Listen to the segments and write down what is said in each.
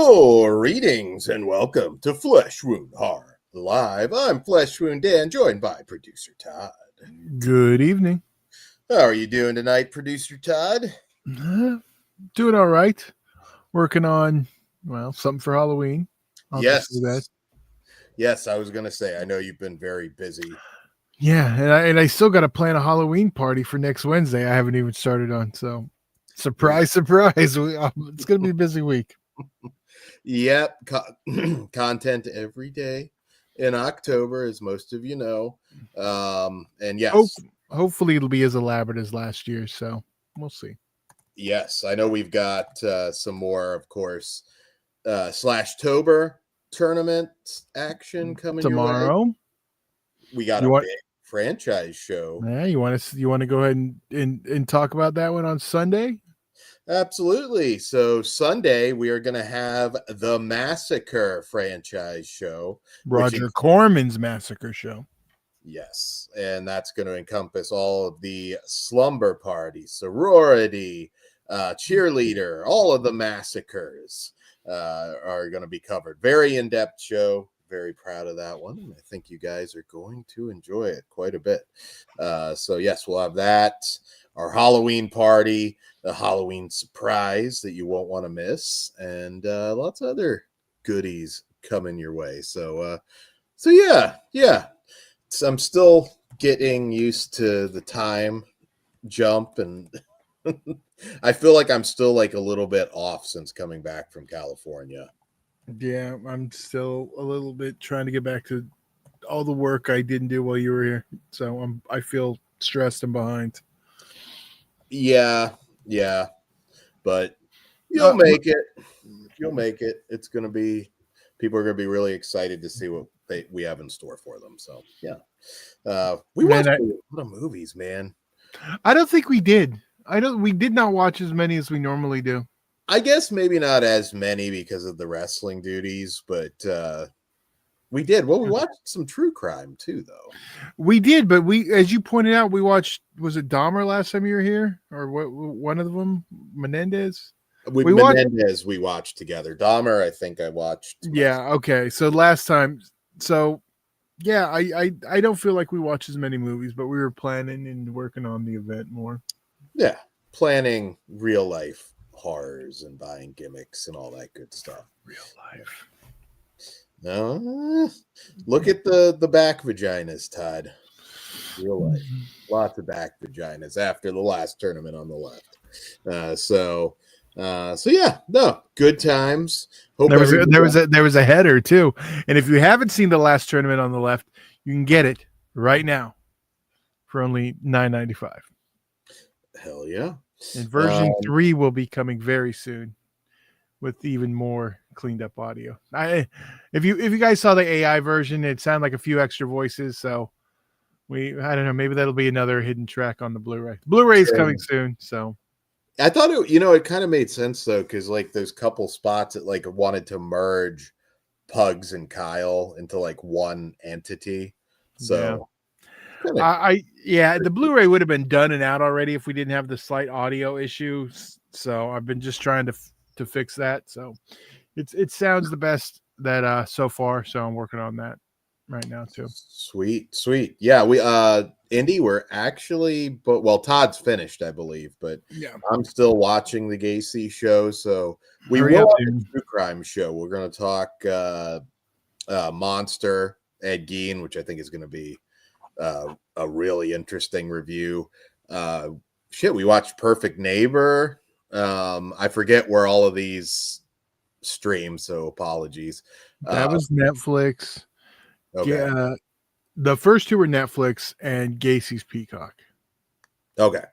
Greetings and welcome to Flesh Wound Horror Live. I'm Flesh Wound Dan, joined by producer Todd. Good evening. How are you doing tonight, producer Todd? Doing all right. Working on, something for Halloween. Yes. Yes, I was going to say, I know you've been very busy. Yeah, and I still got to plan a Halloween party for next Wednesday. I haven't even started on, so surprise. It's going to be a busy week. Yep, content every day in October, as most of you know. And yes, hopefully it'll be as elaborate as last year, so we'll see. Yes, I know we've got some more, of course, Slashtober tournament action coming tomorrow. Your way. We got big franchise show. Yeah, you want to go ahead and talk about that one on Sunday? Absolutely. So Sunday we are going to have the Massacre franchise show. Roger Corman's Massacre show. Yes, and that's going to encompass all of the Slumber Party, Sorority, Cheerleader, all of the massacres are going to be covered. Very in-depth show. Very proud of that one. And I think you guys are going to enjoy it quite a bit. So yes, we'll have that. Our Halloween party, a Halloween surprise that you won't want to miss, and lots of other goodies coming your way. So yeah. So I'm still getting used to the time jump, and I feel like I'm still like a little bit off since coming back from California. Yeah, I'm still a little bit trying to get back to all the work I didn't do while you were here. So I feel stressed and behind. Yeah. But you'll make it. You'll make it. It's going to be, people are going to be really excited to see what we have in store for them. So yeah. We watched a lot of movies, man. I don't think we did. We did not watch as many as we normally do. I guess maybe not as many because of the wrestling duties, but we did. Well, we watched some true crime too, though. We did, but as you pointed out, we watched, was it Dahmer last time you were here? Or what? One of them? Menendez? We watched together. Dahmer, I think I watched. Yeah, okay. So last time, yeah, I don't feel like we watched as many movies, but we were planning and working on the event more. Yeah, planning real life horrors and buying gimmicks and all that good stuff. Real life. No, look at the back vaginas, Todd. Real life, lots of back vaginas after the last tournament on the left. So yeah, no, good times. There was a header too, and if you haven't seen the last tournament on the left, you can get it right now for only $9.95. Hell yeah! And version 3 will be coming very soon with even more cleaned up audio. If you guys saw the AI version, it sounded like a few extra voices. So I don't know, maybe that'll be another hidden track on the Blu-ray. Blu-ray is coming soon. So I thought it kind of made sense though, because like those couple spots that like wanted to merge Pugs and Kyle into like one entity. So yeah. The Blu-ray would have been done and out already if we didn't have the slight audio issues. So I've been just trying to fix that. So it sounds the best that so far. So I'm working on that right now too. Sweet. Yeah, we Indy, we're actually, but Todd's finished, I believe, but yeah, I'm still watching the Gacy show. So we will have a true crime show. We're going to talk Monster, Ed Gein, which I think is going to be a really interesting review. We watched Perfect Neighbor. I forget where all of these stream, so apologies. That was Netflix. Okay. Yeah, the first two were Netflix and Gacy's Peacock. Okay,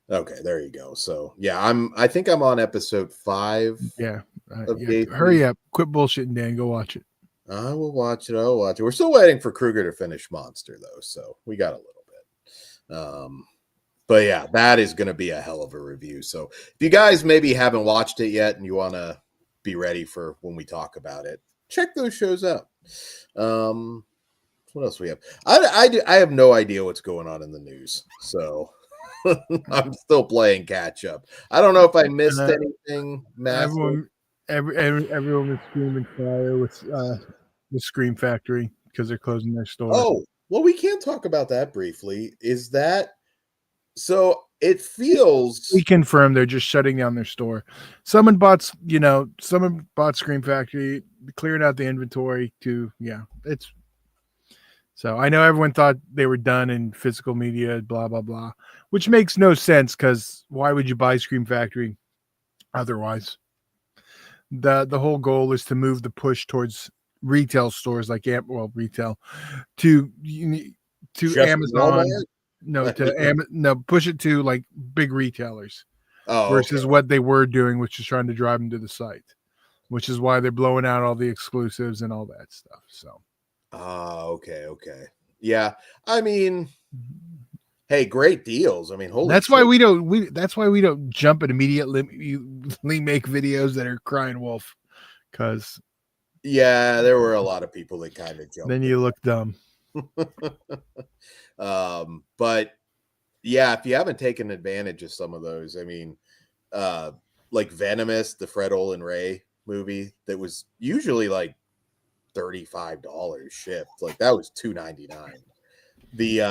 there you go. So yeah, I think I'm on episode 5. Yeah, hurry up, quit bullshitting, Dan. Go watch it. I will watch it. We're still waiting for Kruger to finish Monster though, so we got a little bit. But yeah, that is going to be a hell of a review. So if you guys maybe haven't watched it yet and you want to be ready for when we talk about it, check those shows out. What else we have? I have no idea what's going on in the news, so I'm still playing catch up. I don't know if I missed anything massive. Everyone was screaming fire with the Scream Factory because they're closing their store. Oh, well, we can talk about that briefly. Is that so? It feels We confirm they're just shutting down their store. Someone bought Scream Factory, clearing out the inventory it's. So I know everyone thought they were done in physical media, blah, blah, blah, which makes no sense because why would you buy Scream Factory otherwise? The whole goal is to move the push towards retail stores like retail to just Amazon. Walmart? Push it to like big retailers versus what they were doing, which is trying to drive them to the site, which is why they're blowing out all the exclusives and all that stuff. So. Okay. Yeah. I mean, hey, great deals. I mean, that's why we don't jump and immediately make videos that are crying wolf, because there were a lot of people that kind of jumped. Then you look dumb. But yeah, if you haven't taken advantage of some of those, I mean, like Venomous, the Fred Olin Ray movie, that was usually like $35 shipped. Like that was $2.99. The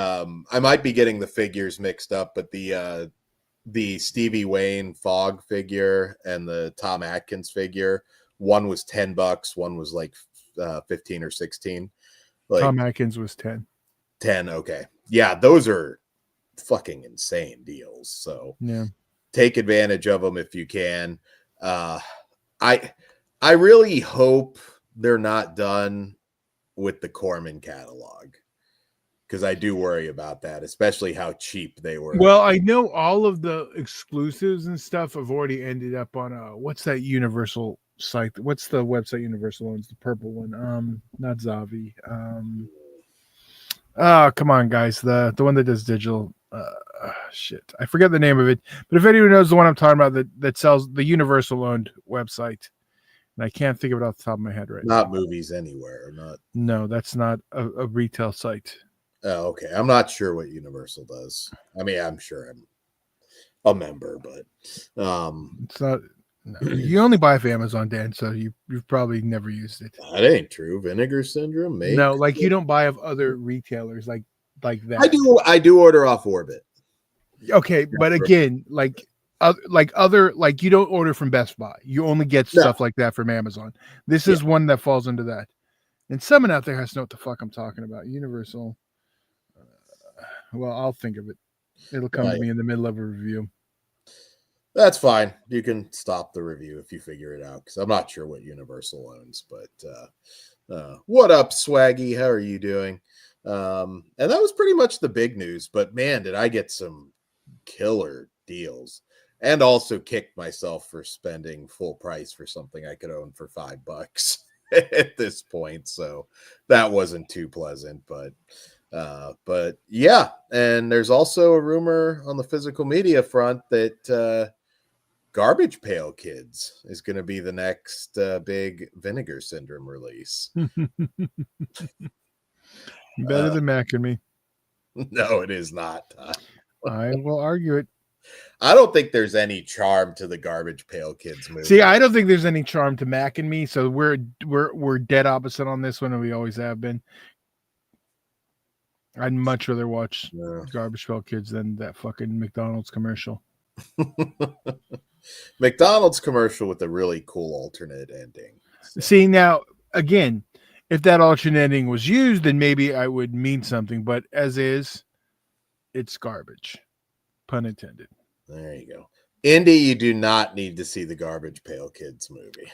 I might be getting the figures mixed up, but the Stevie Wayne Fog figure and the Tom Atkins figure, one was $10, one was like 15 or 16. Like, Tom Atkins was 10. Okay. Yeah, those are fucking insane deals. So yeah, take advantage of them if you can. I really hope they're not done with the Corman catalog, because I do worry about that, especially how cheap they were. Well, I know all of the exclusives and stuff have already ended up on what's that Universal site? What's the website Universal owns? The purple one. Not Zavi. Come on, guys. The one that does digital. Shit, I forget the name of it. But if anyone knows the one I'm talking about, that sells the Universal owned website. And I can't think of it off the top of my head right now. Not Movies Anywhere. No, that's not a retail site. Oh, okay. I'm not sure what Universal does. I mean, I'm sure I'm a member, but it's not. No. You only buy for Amazon, Dan, so you've probably never used it. That ain't true. Vinegar Syndrome, maybe. No, like you don't buy of other retailers like that. I do order off Orbit. Okay, but again, like you don't order from Best Buy. You only get stuff like that from Amazon. This is one that falls into that. And someone out there has to know what the fuck I'm talking about. Universal. Well, I'll think of it. It'll come to me in the middle of a review. That's fine. You can stop the review if you figure it out, because I'm not sure what Universal owns. But what up, Swaggy? How are you doing? And that was pretty much the big news. But man, did I get some killer deals, and also kicked myself for spending full price for something I could own for $5 at this point. So that wasn't too pleasant, but yeah. And there's also a rumor on the physical media front that Garbage Pail Kids is going to be the next big Vinegar Syndrome release. Better than Mac and Me. No, it is not. I will argue it. I don't think there's any charm to the Garbage Pail Kids movie. See, I don't think there's any charm to Mac and Me, so we're dead opposite on this one, and we always have been. I'd much rather watch Garbage Pail Kids than that fucking McDonald's commercial. McDonald's commercial with a really cool alternate ending. So. See, now, again, if that alternate ending was used, then maybe I would mean something, but as is, it's garbage. Pun intended. There you go. Indy, you do not need to see the Garbage Pail Kids movie.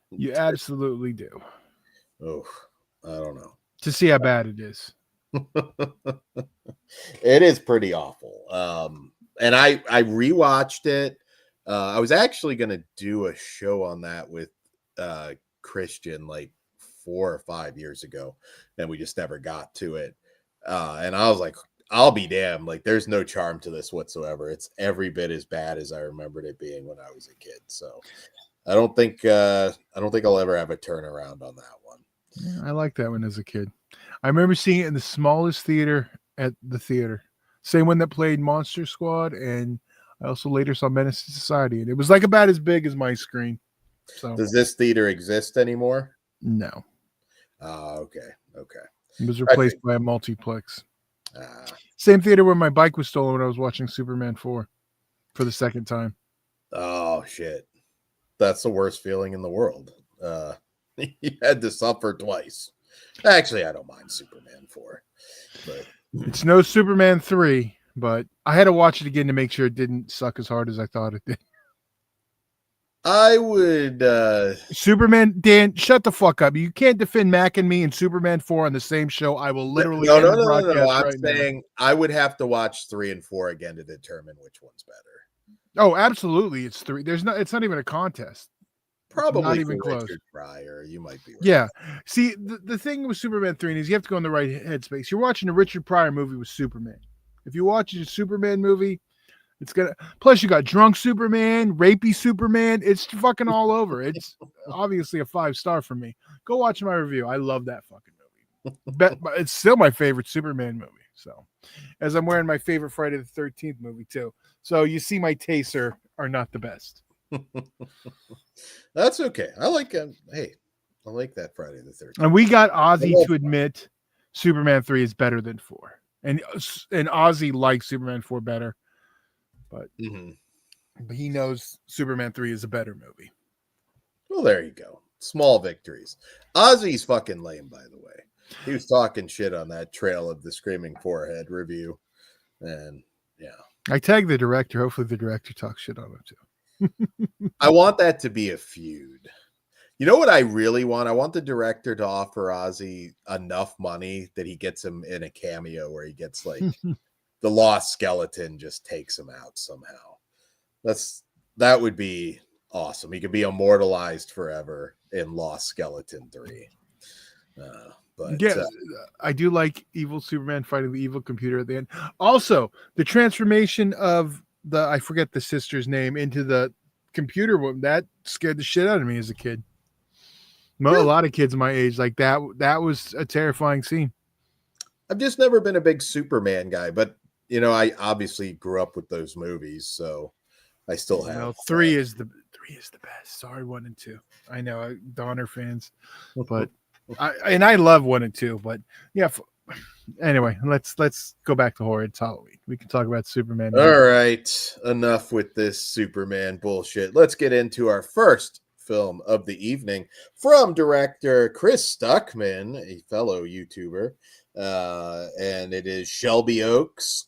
You absolutely do. Oh, I don't know. To see how bad it is. It is pretty awful. And I rewatched it. I was actually going to do a show on that with Christian like 4 or 5 years ago, and we just never got to it. And I was like, I'll be damned. Like, there's no charm to this whatsoever. It's every bit as bad as I remembered it being when I was a kid. So I don't think I'll ever have a turnaround on that one. Yeah, I liked that one as a kid. I remember seeing it in the smallest theater at the theater. Same one that played Monster Squad, and I also later saw Menace to Society. And it was like about as big as my screen. So does this theater exist anymore? no. Okay. It was replaced by a multiplex. Ah. Same theater where my bike was stolen when I was watching Superman 4 for the second time. Oh shit. That's the worst feeling in the world. You had to suffer twice. Actually, I don't mind Superman 4. But it's no Superman 3, but I had to watch it again to make sure it didn't suck as hard as I thought it did. I would Superman, Dan, shut the fuck up. You can't defend Mac and me and Superman 4 on the same show. I will literally end the broadcast I'm right saying now. I would have to watch 3 and 4 again to determine which one's better. Oh, absolutely. It's 3. It's not even a contest. Probably not even for close. Richard Pryor. You might be right. Yeah. See, the thing with Superman 3 is you have to go in the right headspace. You're watching a Richard Pryor movie with Superman. If you watch a Superman movie, it's gonna. Plus, you got drunk Superman, rapey Superman. It's fucking all over. It's obviously a 5-star for me. Go watch my review. I love that fucking movie. But it's still my favorite Superman movie. So, as I'm wearing my favorite Friday the 13th movie too. So you see, my tastes are not the best. That's okay. I like hey, I like that Friday the 13th. And we got Ozzy to admit Superman 3 is better than 4. And Ozzy likes Superman 4 better. But he knows Superman 3 is a better movie. Well, there you go. Small victories. Ozzy's fucking lame, by the way. He was talking shit on that Trail of the Screaming Forehead review. And yeah. I tagged the director. Hopefully the director talks shit on him too. I want that to be a feud. You know what I really want? I want the director to offer Ozzy enough money that he gets him in a cameo where he gets like the lost skeleton just takes him out somehow. That would be awesome. He could be immortalized forever in Lost Skeleton 3. But yeah, I do like evil Superman fighting the evil computer at the end. Also, the transformation of I forget the sister's name, into the computer woman, that scared the shit out of me as a kid. A lot of kids my age, like that was a terrifying scene. I've just never been a big Superman guy, but I obviously grew up with those movies, so I still have. Well, 3 is the best. Sorry, 1 and 2. I know Donner fans, but I love 1 and 2. But yeah, anyway, let's go back to horror. It's Halloween. We can talk about Superman. All right, enough with this Superman bullshit. Let's get into our first film of the evening from director Chris Stuckmann, a fellow YouTuber, and it is Shelby Oaks.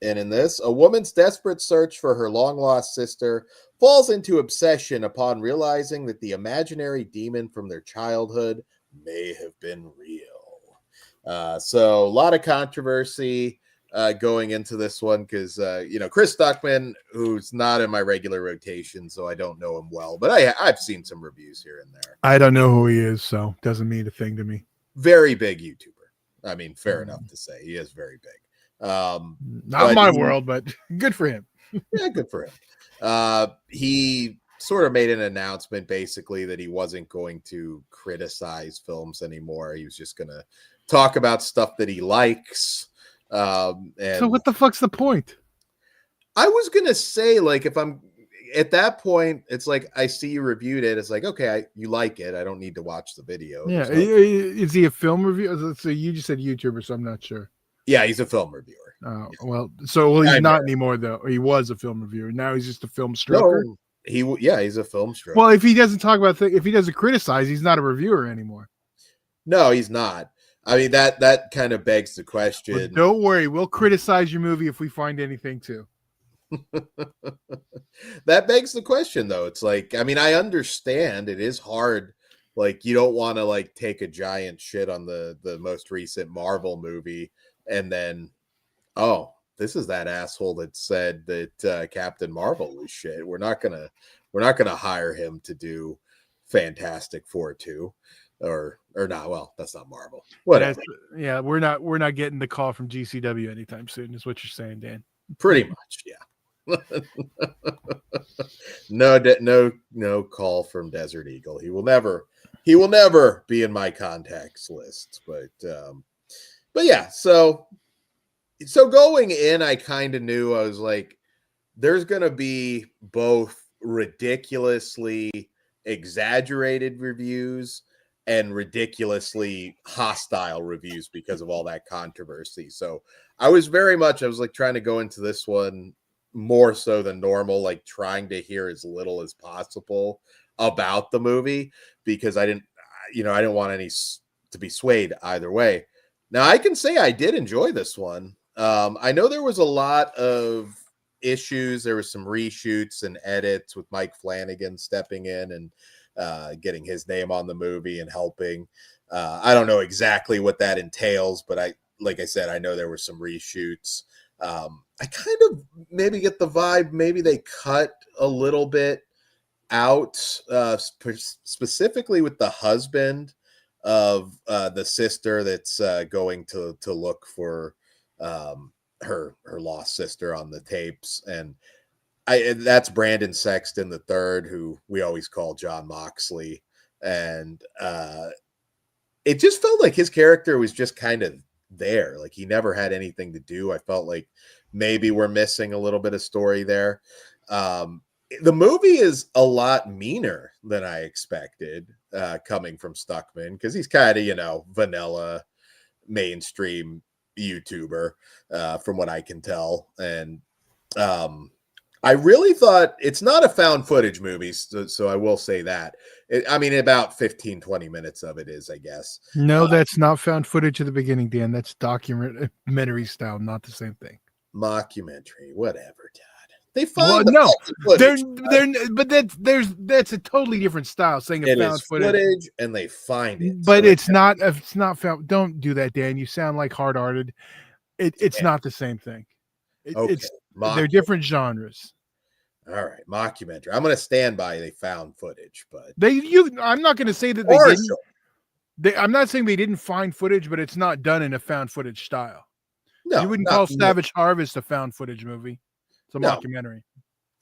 And in this, a woman's desperate search for her long-lost sister falls into obsession upon realizing that the imaginary demon from their childhood may have been real. So a lot of controversy going into this one because, Chris Stuckmann, who's not in my regular rotation, so I don't know him well, but I've seen some reviews here and there. I don't know who he is, so doesn't mean a thing to me. Very big YouTuber. I mean, fair enough to say. He is very big. Not my world, but good for him. Yeah, good for him. He sort of made an announcement basically that he wasn't going to criticize films anymore. He was just going to talk about stuff that he likes. And so what the fuck's the point? I was going to say, like, if I'm at that point, it's like, I see you reviewed it. It's like, okay, you like it. I don't need to watch the video. Yeah. Is he a film reviewer? So you just said YouTuber, so I'm not sure. Yeah, he's a film reviewer. Oh, well, he's not anymore though. He was a film reviewer. Now he's just a film stroker. No, he's a film stroker. Well, if he doesn't talk about if he doesn't criticize, he's not a reviewer anymore. No, he's not. I mean, that kind of begs the question. But don't worry, we'll criticize your movie if we find anything too. That begs the question, though. It's like, I mean, I understand it is hard. Like, you don't want to like take a giant shit on the most recent Marvel movie, and then, oh, this is that asshole that said that Captain Marvel was shit. We're not gonna hire him to do Fantastic Four 2. Or not. Well, that's not Marvel. Whatever. Yeah, we're not getting the call from GCW anytime soon, is what you're saying, Dan. Pretty much, yeah. No call from Desert Eagle. He will never be in my contacts list. But yeah, so going in, I kind of knew. I was like, there's gonna be both ridiculously exaggerated reviews and ridiculously hostile reviews because of all that controversy. So I was like trying to go into this one more so than normal, like trying to hear as little as possible about the movie, because I didn't want any to be swayed either way. Now I can say I did enjoy this one. I know there was a lot of issues. There was some reshoots and edits with Mike Flanagan stepping in and getting his name on the movie and helping. I don't know exactly what that entails, but like I said, I know there were some reshoots. I kind of maybe get the vibe maybe they cut a little bit out, specifically with the husband of the sister that's going to look for her lost sister on the tapes. And that's Brandon Sexton the third, who we always call John Moxley. And it just felt like his character was just kind of there. Like he never had anything to do. I felt like maybe we're missing a little bit of story there. The movie is a lot meaner than I expected, coming from Stuckmann, because he's kind of, vanilla mainstream YouTuber, from what I can tell. And I really thought it's not a found footage movie, so I will say that. About 15-20 minutes of it is, I guess. No, that's not found footage at the beginning, Dan. That's documentary style, not the same thing. Mockumentary, whatever, Todd. They find that's a totally different style. Saying it found footage, and they find it, but so it's not found. Don't do that, Dan. You sound like hard-hearted. It's not the same thing. They're different genres. All right, mockumentary. I'm going to stand by they found footage, but I'm not going to say that they didn't. I'm not saying they didn't find footage, but it's not done in a found footage style. No, you wouldn't call Savage Harvest a found footage movie. It's a mockumentary.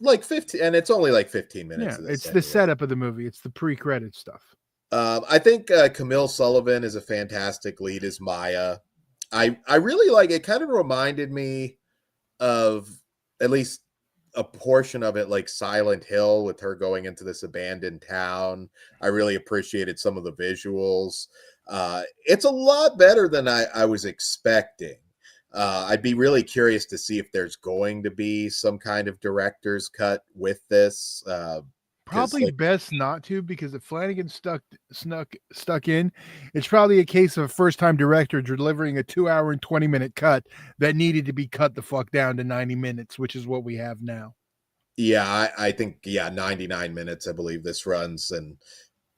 Like 15, and it's only like 15 minutes. Yeah, it's the setup of the movie. It's the pre-credit stuff. I think Camille Sullivan is a fantastic lead as Maya. I really like it. Kind of reminded me of, at least a portion of it, like Silent Hill, with her going into this abandoned town. I really appreciated some of the visuals. It's a lot better than I was expecting. I'd be really curious to see if there's going to be some kind of director's cut with this. Probably best not to, because if Flanagan stuck in, it's probably a case of a first-time director delivering a 2-hour and 20-minute cut that needed to be cut the fuck down to 90 minutes, which is what we have now. Yeah, I think 99 minutes, I believe this runs. And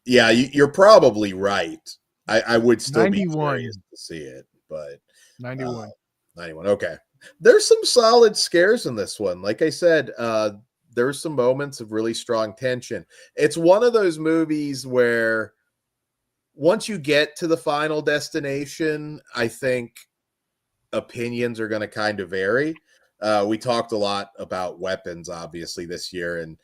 yeah, you're probably right. I would still 91. Be curious to see it, but 91. 91. Okay. There's some solid scares in this one. Like I said, there's some moments of really strong tension. It's one of those movies where once you get to the final destination, I think opinions are going to kind of vary. We talked a lot about weapons, obviously, this year. And,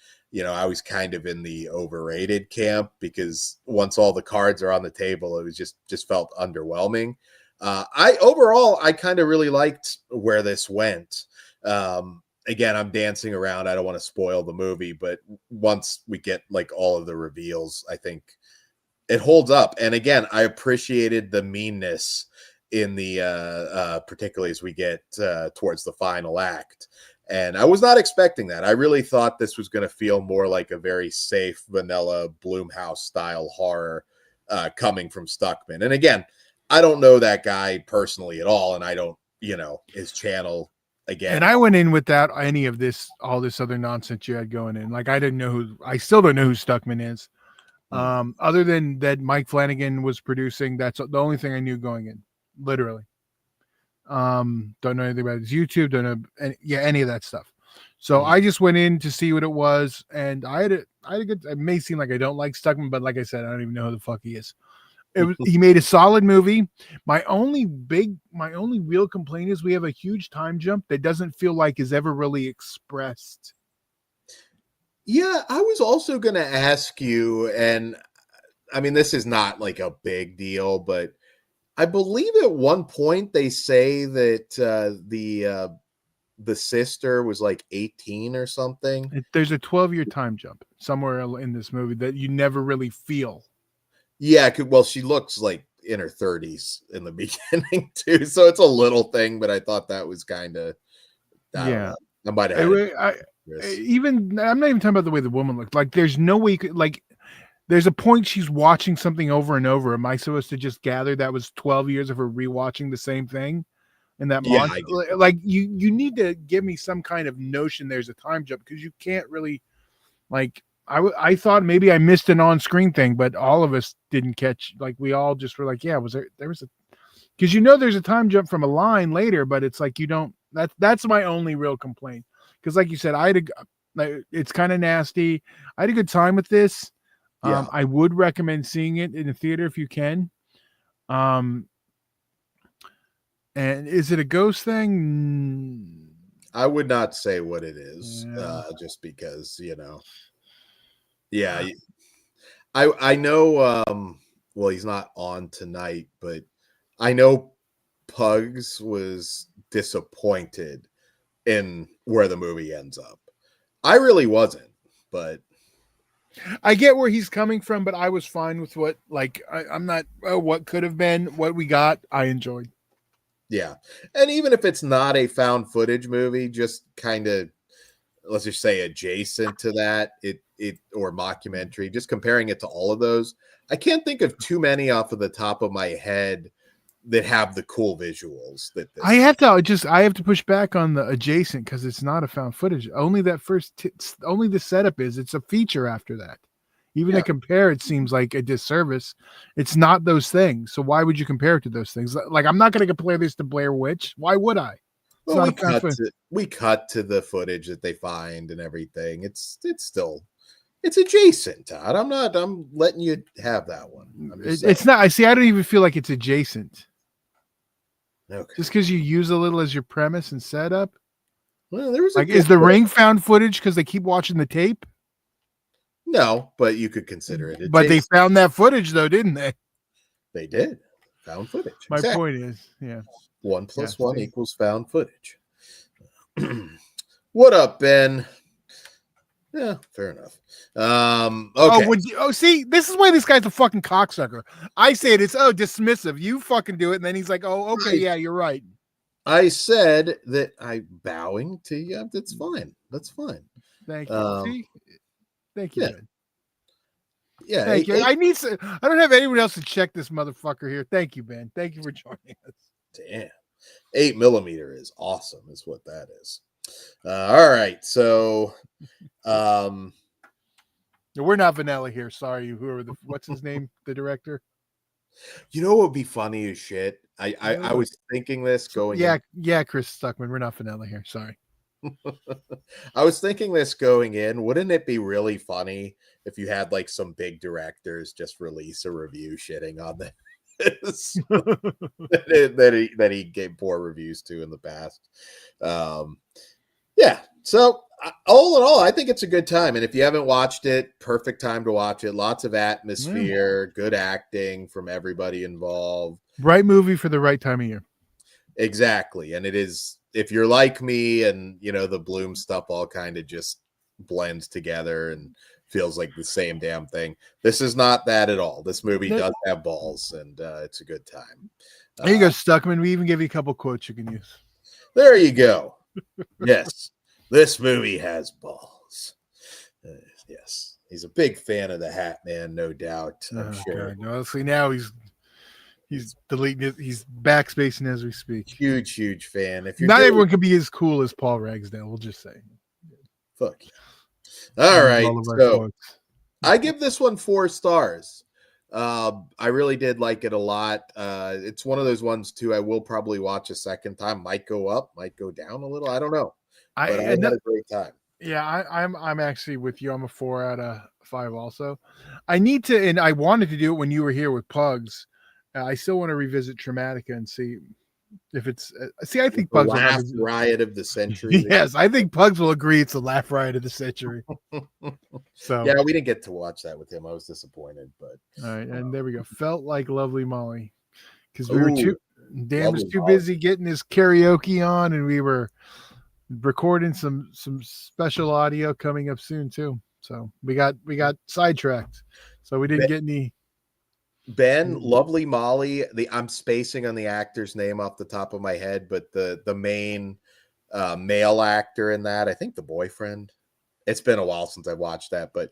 I was kind of in the overrated camp, because once all the cards are on the table, it was just felt underwhelming. I kind of really liked where this went. Again, I'm dancing around. I don't want to spoil the movie, but once we get like all of the reveals, I think it holds up. And again, I appreciated the meanness in the particularly as we get towards the final act. And I was not expecting that. I really thought this was going to feel more like a very safe, vanilla Blumhouse style horror coming from Stuckmann. And again, I don't know that guy personally at all, and I don't, his channel again. And I went in without any of all this other nonsense you had going in. Like, I still don't know who Stuckmann is. Other than that Mike Flanagan was producing, that's the only thing I knew going in, literally. Don't know anything about his YouTube, don't know any of that stuff. So I just went in to see what it was, and I had a good. It may seem like I don't like Stuckmann, but like I said, I don't even know who the fuck he is. He made a solid movie. My only real complaint is we have a huge time jump that doesn't feel like is ever really expressed. Yeah, I was also going to ask you, and this is not like a big deal, but I believe at one point they say that the sister was like 18 or something. There's a 12-year time jump somewhere in this movie that you never really feel. Yeah, well, she looks like in her 30s in the beginning too, so it's a little thing, but I thought that was kind of, I don't know. I might have had even I'm not even talking about the way the woman looked. Like, there's no way you could, like, there's a point she's watching something over and over. Am I supposed to just gather that was 12 years of her rewatching the same thing? And that like you need to give me some kind of notion there's a time jump, because you can't really, like, I thought maybe I missed an on-screen thing, but all of us didn't catch, like, we all just were like, yeah, there was a, because there's a time jump from a line later, but it's like you don't, that's my only real complaint. Because like you said, it's kind of nasty. I had a good time with this. I would recommend seeing it in the theater if you can. And is it a ghost thing? I would not say what it is, just because, Yeah, I know. Well, he's not on tonight, but I know Pugs was disappointed in where the movie ends up. I really wasn't, but I get where he's coming from. But I was fine with what, like, I'm not what could have been. What we got, I enjoyed. Yeah, and even if it's not a found footage movie, just kind of, let's just say, adjacent to that, it or mockumentary, just comparing it to all of those, I can't think of too many off of the top of my head that have the cool visuals that this I have to push back on the adjacent, because it's not a found footage. Only that only the setup is. It's a feature after that. Even to compare, it seems like a disservice. It's not those things. So why would you compare it to those things? Like, I'm not going to compare this to Blair Witch. Why would I? Well, we cut to the footage that they find and everything. It's adjacent, Todd. I'm letting you have that one. It's not. I see. I don't even feel like it's adjacent. Okay. Just because you use a little as your premise and setup. Well, there was is the ring found footage because they keep watching the tape? No, but you could consider it adjacent. But they found that footage, though, didn't they? They did. Found footage. My point is, 1 + 1 = found footage. What up, Ben? Yeah, fair enough. Okay. See, this is why this guy's a fucking cocksucker. I say it's dismissive. You fucking do it, and then he's like, "Oh, okay, yeah, you're right." I said that I'm bowing to you. That's fine. That's fine. Thank you. See? Thank you. Yeah. Thank you. I don't have anyone else to check this motherfucker here. Thank you, Ben. Thank you for joining us. Damn. 8mm is awesome, is what that is. All right. So we're not vanilla here. Sorry, what's his name? The director? You know what would be funny as shit? I was thinking this going Yeah, Chris Stuckmann. We're not vanilla here. Sorry. I was thinking this going in. Wouldn't it be really funny if you had like some big directors just release a review shitting on this that he gave poor reviews to in the past? Yeah. So all in all, I think it's a good time. And if you haven't watched it, perfect time to watch it. Lots of atmosphere, good acting from everybody involved. Right movie for the right time of year. Exactly. And it is, if you're like me and, the Bloom stuff all kind of just blends together and feels like the same damn thing. This is not that at all. This movie does have balls, and it's a good time. There you go, Stuckmann. We even give you a couple quotes you can use. There you go. Yes. This movie has balls. Yes. He's a big fan of the Hat Man, no doubt. I'm sure. God, honestly, now he's deleting it. He's backspacing as we speak. Huge fan. If you're not everyone can be as cool as Paul Ragsdale, we'll just say. Fuck yeah. All right. So I give this one 4 stars. I really did like it a lot. It's one of those ones too. I will probably watch a second time. Might go up, might go down a little. I don't know. But I had a great time. Yeah, I'm actually with you. I'm a 4 out of 5 also. I need to, and I wanted to do it when you were here with Pugs. I still want to revisit Traumatica and see if it's. I think Pugs will have riot of the century. Yes, I think Pugs will agree it's the laugh riot of the century. So yeah, we didn't get to watch that with him. I was disappointed, but all right, and there we go. Felt like Lovely Molly, because we were too busy getting his karaoke on, and we were recording some special audio coming up soon too. So we got sidetracked. So we didn't get any. Ben, Lovely Molly. I'm spacing on the actor's name off the top of my head, but the main male actor in that, I think the boyfriend. It's been a while since I watched that, but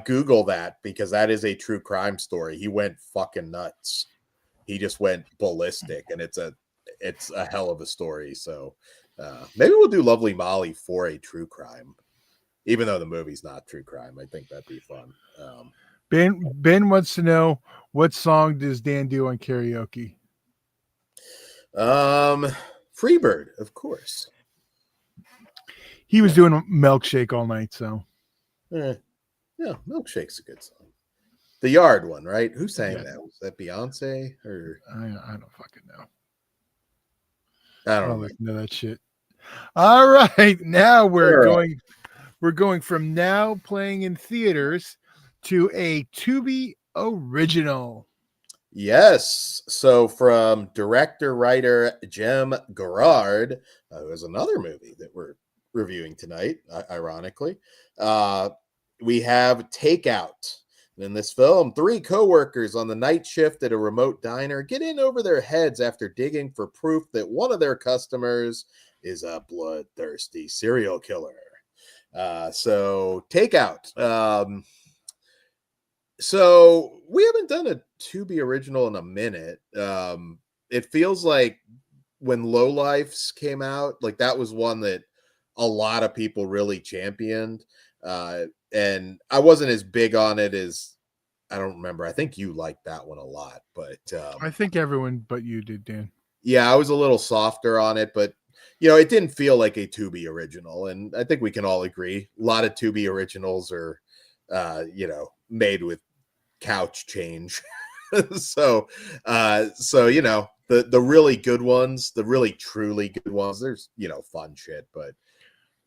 Google that because that is a true crime story. He went fucking nuts. He just went ballistic, and it's a hell of a story. So maybe we'll do Lovely Molly for a true crime, even though the movie's not true crime. I think that'd be fun. Ben wants to know, what song does Dan do on karaoke? Freebird, of course. He was doing a Milkshake all night, so. Yeah, Milkshake's a good song. The Yard one, right? Who sang that? Was that Beyonce or I don't fucking know. I don't know that shit. All right, now we're going from now playing in theaters to a Tubi original. Yes. So from director-writer Jem Gerard, who has another movie that we're reviewing tonight, ironically. We have Takeout. In this film, 3 co-workers on the night shift at a remote diner get in over their heads after digging for proof that one of their customers is a bloodthirsty serial killer. So Takeout. So we haven't done a Tubi original in a minute. It feels like when Lowlifes came out, like that was one that a lot of people really championed. And I wasn't as big on it as I don't remember. I think you liked that one a lot, but I think everyone but you did, Dan. Yeah, I was a little softer on it, but it didn't feel like a Tubi original, and I think we can all agree a lot of Tubi originals are made with couch change. so the really good ones, the really truly good ones, there's fun shit, but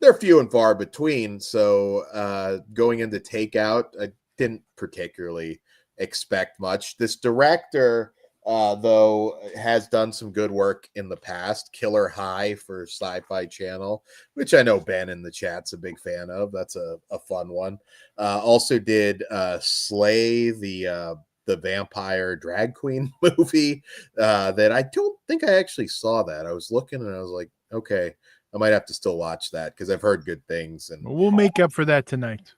they're few and far between. So going into Takeout, I didn't particularly expect much. This director, though, has done some good work in the past. Killer High for Sci-Fi Channel, which I know Ben in the chat's a big fan of. That's a fun one. Also did Slay, the vampire drag queen movie that I don't think I actually saw that. I was looking and I was like, okay, I might have to still watch that because I've heard good things. And we'll make up for that tonight.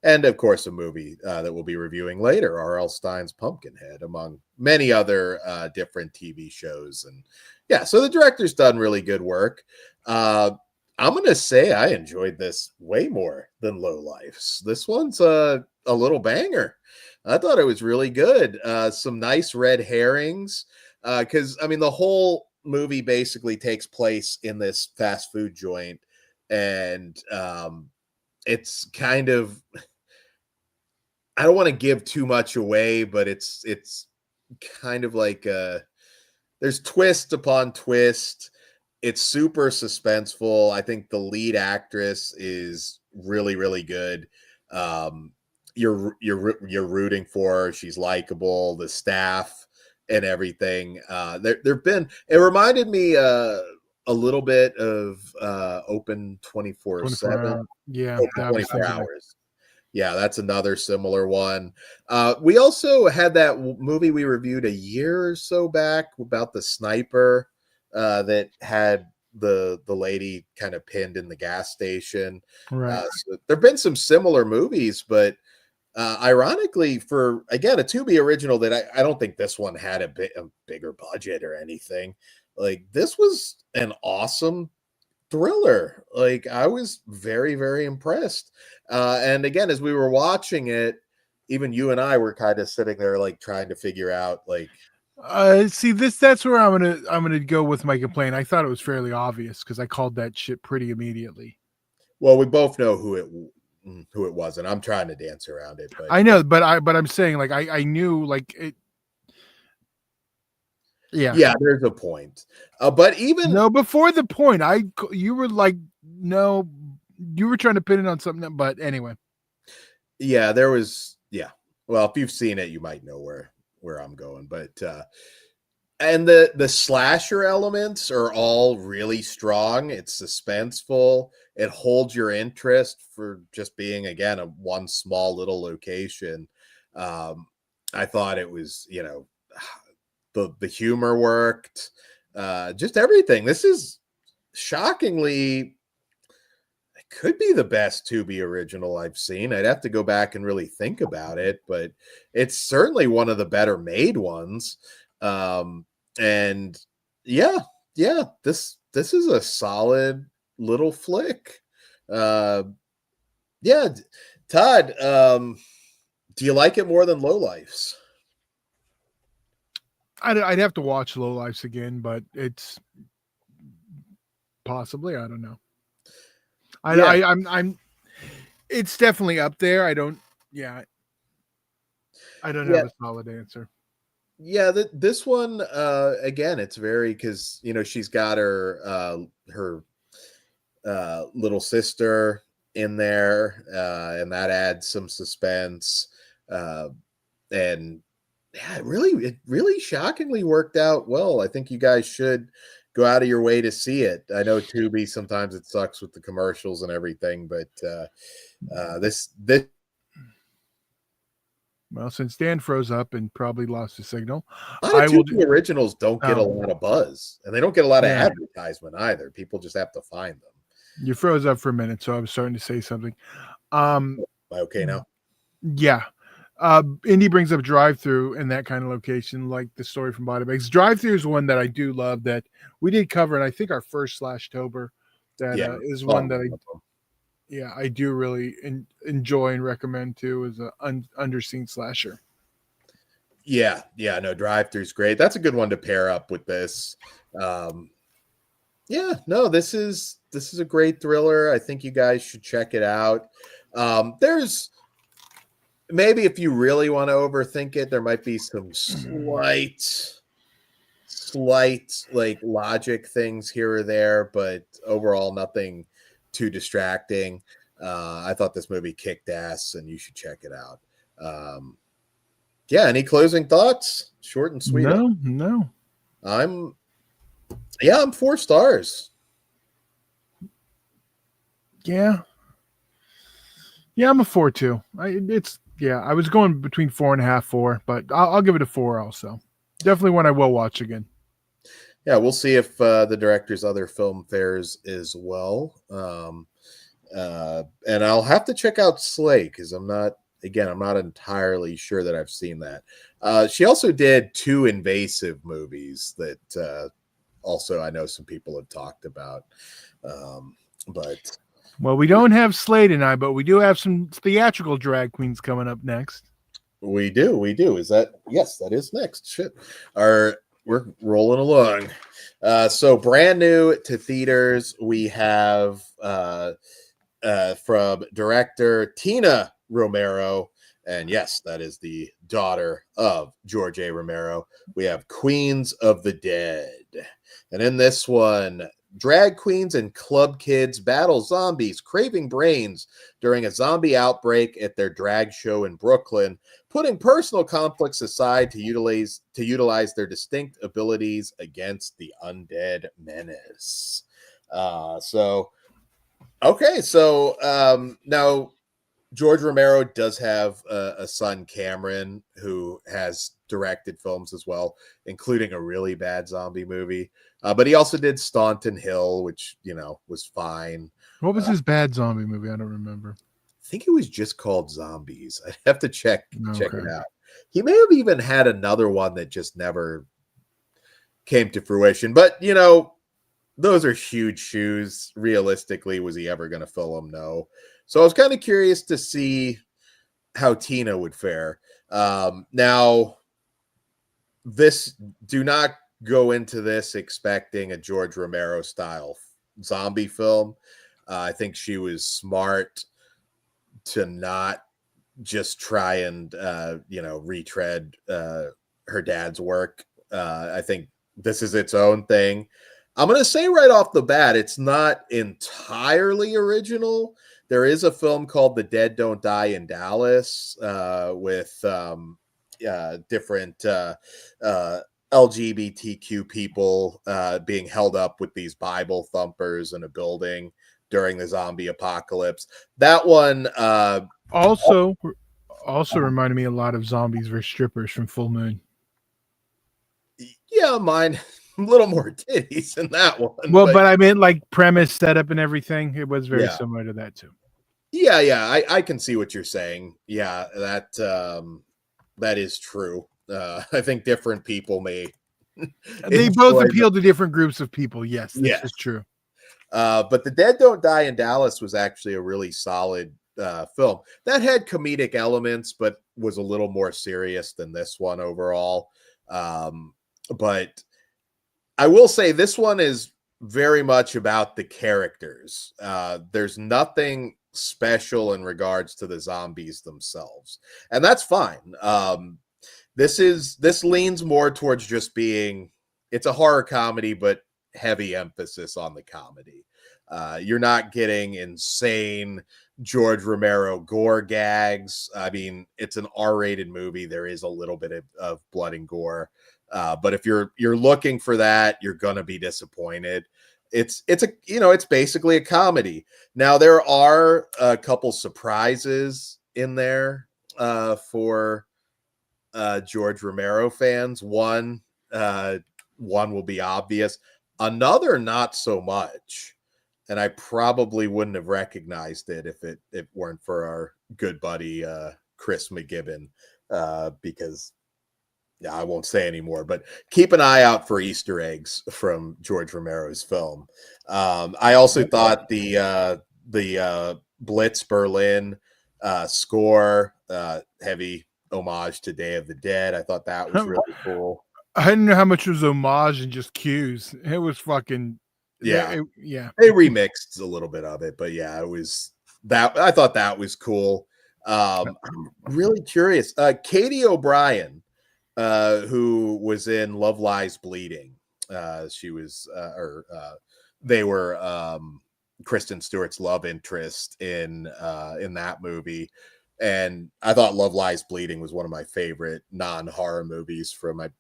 And, of course, a movie that we'll be reviewing later, R.L. Stine's Pumpkinhead, among many other different TV shows. And, yeah, so the director's done really good work. I'm going to say I enjoyed this way more than Lowlifes. This one's a little banger. I thought it was really good. Some nice red herrings. Because, the whole movie basically takes place in this fast food joint. And it's kind of, I don't want to give too much away, but it's kind of like there's twist upon twist. It's super suspenseful. I think the lead actress is really, really good. You're rooting for her. She's likable. The staff and everything. It reminded me a little bit of Open 24/7. Yeah, Open 24 hours. Yeah, that's another similar one. We also had that movie we reviewed a year or so back about the sniper that had the lady kind of pinned in the gas station. Right. So there have been some similar movies, but ironically, for again a Tubi original, that I don't think this one had a bigger budget or anything. Like this was an awesome thriller. Like I was very, very impressed. And again, as we were watching it, even you and I were kind of sitting there like trying to figure out like see that's where I'm gonna go with my complaint. I thought it was fairly obvious because I called that shit pretty immediately. Well, we both know who it was, and I'm trying to dance around it, but I know, but I'm saying like I knew like it. Yeah, there's a point. But even before the point, you were like, no, you were trying to pin it on something. But anyway, yeah, there was. Yeah, well, if you've seen it, you might know where I'm going. But And the slasher elements are all really strong. It's suspenseful. It holds your interest for just being, again, a one small little location. I thought it was, the humor worked, just everything. This is shockingly, it could be the best Tubi original I've seen. I'd have to go back and really think about it, but it's certainly one of the better made ones. And yeah, this is a solid little flick. Yeah, Todd, do you like it more than Lowlifes? I'd have to watch Lowlifes again, but it's possibly, I don't know. I'm it's definitely up there. I don't have a solid answer. Yeah, this one again, it's very, because she's got her little sister in there, and that adds some suspense, and yeah, it really shockingly worked out well. I think you guys should go out of your way to see it. I know Tubi, sometimes it sucks with the commercials and everything, but this Well, since Dan froze up and probably lost his signal, a lot of Tubi originals don't get a lot of buzz, and they don't get a lot of advertisement either. People just have to find them. You froze up for a minute, so I was starting to say something. Am I okay now? Yeah. Indy brings up drive-through in that kind of location, like the story from Body Bags. Drive-through is one that I do love that we did cover, and I think our first /Tober that is one that I do really enjoy and recommend too, as an underseen slasher. Yeah, no, Drive-through is great. That's a good one to pair up with this. This is a great thriller. I think you guys should check it out. There's maybe, if you really want to overthink it, there might be some slight like logic things here or there, but overall nothing too distracting. I thought this movie kicked ass, and you should check it out. Any closing thoughts? Short and sweet. No. I'm 4 stars. Yeah, I'm a 4 too. I was going between 4.5, 4, but I'll give it a 4 also. Definitely one I will watch again. Yeah, we'll see if the director's other film fares as well. And I'll have to check out Slay, because I'm not entirely sure that I've seen that. She also did 2 invasive movies that also I know some people have talked about. But well, we don't have Slay tonight, but we do have some theatrical drag queens coming up next. We do. Is that? Yes, that is next. Shit. We're rolling along. So brand new to theaters, we have from director Tina Romero, and yes, that is the daughter of George A. Romero. We have Queens of the Dead. And in this one, drag queens and club kids battle zombies craving brains during a zombie outbreak at their drag show in Brooklyn, putting personal conflicts aside to utilize their distinct abilities against the undead menace. Now George Romero does have a son, Cameron, who has directed films as well, including a really bad zombie movie. But he also did Staunton Hill, which, was fine. What was his bad zombie movie? I don't remember. I think it was just called Zombies. I'd have to check it out. He may have even had another one that just never came to fruition. But, those are huge shoes. Realistically, was he ever going to fill them? No. So I was kind of curious to see how Tina would fare. Now, do not go into this expecting a George Romero style zombie film. I think she was smart to not just try and retread her dad's work. I think this is its own thing. I'm going to say right off the bat, it's not entirely original. There is a film called The Dead Don't Die in Dallas with different LGBTQ people being held up with these Bible thumpers in a building during the zombie apocalypse. That one also reminded me a lot of Zombies vs. Strippers from Full Moon. Yeah, mine a little more titties in that one. Well, but I meant like premise, setup, and everything. It was very Yeah. similar to that too. Yeah, I can see what you're saying. Yeah, that is true. I think different people may They both appeal to different groups of people. Yes, this is true. But The Dead Don't Die in Dallas was actually a really solid film that had comedic elements, but was a little more serious than this one overall. But I will say this one is very much about the characters. There's nothing special in regards to the zombies themselves, and that's fine. This leans more towards just being, it's a horror comedy, but heavy emphasis on the comedy. You're not getting insane George Romero gore gags. I mean, it's an R-rated movie. There is a little bit of blood and gore, but if you're looking for that, you're gonna be disappointed. It's basically a comedy. Now there are a couple surprises in there for George Romero fans. One will be obvious, another not so much, and I probably wouldn't have recognized it if it weren't for our good buddy Chris McGibbon, because I won't say anymore, but keep an eye out for Easter eggs from George Romero's film. I also thought the Blitz Berlin score, heavy homage to Day of the Dead. I thought that was really cool. I didn't know how much was homage and just cues. It was fucking yeah. They remixed a little bit of it, but yeah, it was that. I thought that was cool. I'm really curious. Katie O'Brien, who was in Love Lies Bleeding. She was, they were Kristen Stewart's love interest in that movie. And I thought Love Lies Bleeding was one of my favorite non-horror movies from, I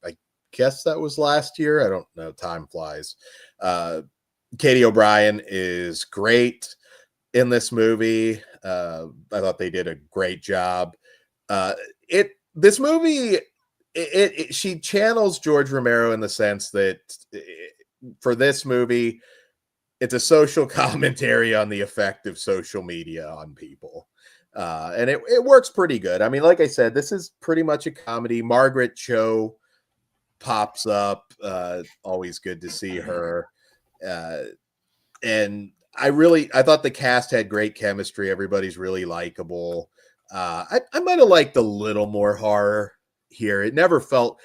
guess that was last year. I don't know. Time flies. Katie O'Brien is great in this movie. I thought they did a great job. This movie, she channels George Romero in the sense that for this movie, it's a social commentary on the effect of social media on people. And it works pretty good. I mean, like I said, this is pretty much a comedy. Margaret Cho pops up. Always good to see her. And I thought the cast had great chemistry. Everybody's really likable. I might have liked a little more horror here. It never felt,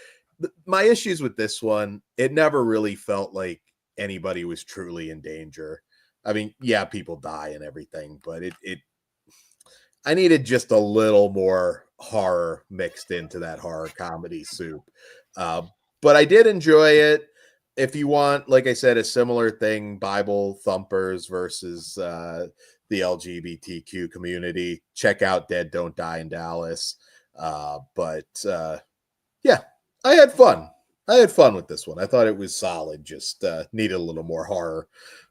my issues with this one, it never really felt like anybody was truly in danger. I mean, yeah, people die and everything, but I needed just a little more horror mixed into that horror comedy soup. But I did enjoy it. If you want, like I said, a similar thing, Bible thumpers versus the LGBTQ community, check out Dead Don't Die in Dallas. Yeah, I had fun. I had fun with this one. I thought it was solid. Just needed a little more horror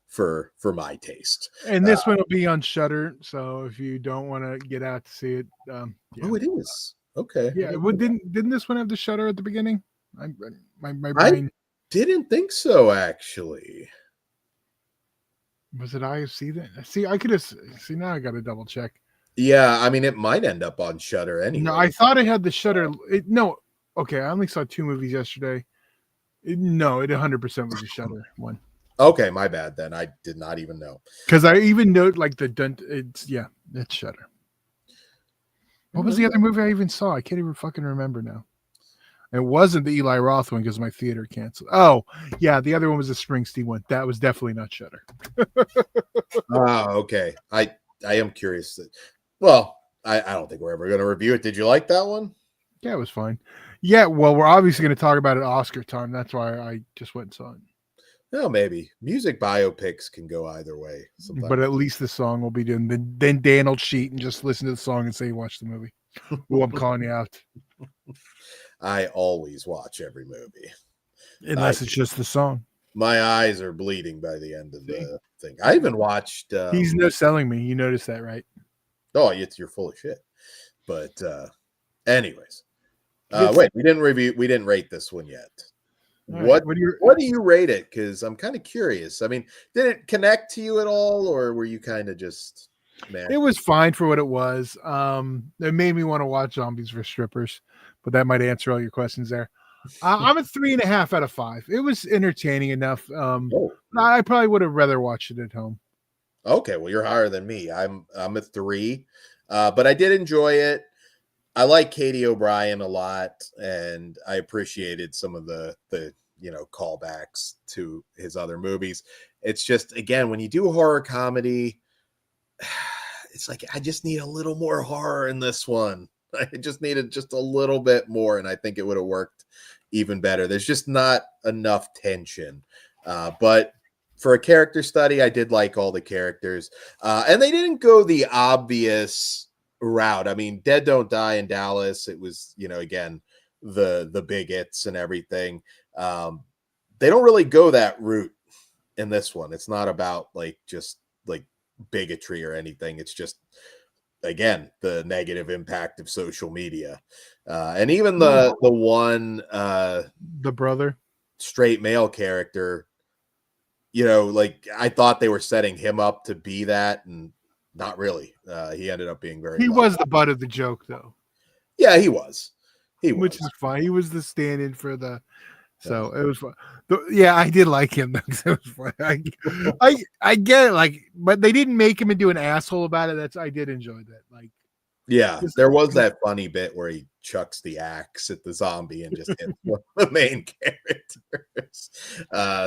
for my taste. And this one will be on Shudder, so if you don't want to get out to see it, yeah. Oh, it is. Okay. Yeah. Well, didn't this one have the Shudder at the beginning? My brain. I didn't think so, actually. Was it IFC then? See, I could have. See, now I got to double check. Yeah, I mean, it might end up on Shudder anyway. No, I thought it had the Shudder. No, okay, I only saw 2 movies yesterday. It 100% was a Shudder one. Okay, my bad then. I did not even know. Because I even note like it's Shudder. What was the other movie I even saw? I can't even fucking remember now. It wasn't the Eli Roth one because my theater canceled. Oh, yeah, the other one was a Springsteen one. That was definitely not Shudder. Oh, okay. I am curious. Well, I don't think we're ever going to review it. Did you like that one? Yeah, it was fine. Yeah, well, we're obviously going to talk about it Oscar time. That's why I just went and saw it. No, maybe. Music biopics can go either way. Sometimes. But at least the song will be done. Then Dan will cheat and just listen to the song and say, watch the movie. Oh, I'm calling you out. I always watch every movie. Unless it's just the song. My eyes are bleeding by the end of the thing. I even watched. He's no selling me. You noticed that, right? Oh, you're full of shit. But anyways, wait, we didn't rate this one yet. What do you rate it? Because I'm kind of curious. I mean, did it connect to you at all, or were you kind of just It was fine for what it was. It made me want to watch Zombies for Strippers, but that might answer all your questions there. I'm a 3.5 out of 5. It was entertaining enough. I probably would have rather watched it at home. Okay, well, you're higher than me. I'm a 3, but I did enjoy it. I like Katie O'Brien a lot, and I appreciated some of the callbacks to his other movies. It's just, again, when you do horror comedy, it's like I just need a little more horror in this one. I just needed just a little bit more, and I think it would have worked even better. There's just not enough tension. But for a character study, I did like all the characters. And they didn't go the obvious route. I mean, Dead Don't Die in Dallas, it was, again, the bigots and everything. They don't really go that route in this one. It's not about just bigotry or anything. It's just, again, the negative impact of social media. And even the one the brother straight male character, I thought they were setting him up to be that, and not really. He ended up being very was the butt of the joke, though. Yeah, he was. Which is fine. He was the stand-in for the. So it was fun. Yeah, I did like him. It was fun. I get it, but they didn't make him into an asshole about it. I did enjoy that. Yeah, there was that funny bit where he chucks the axe at the zombie and just hits one of the main characters.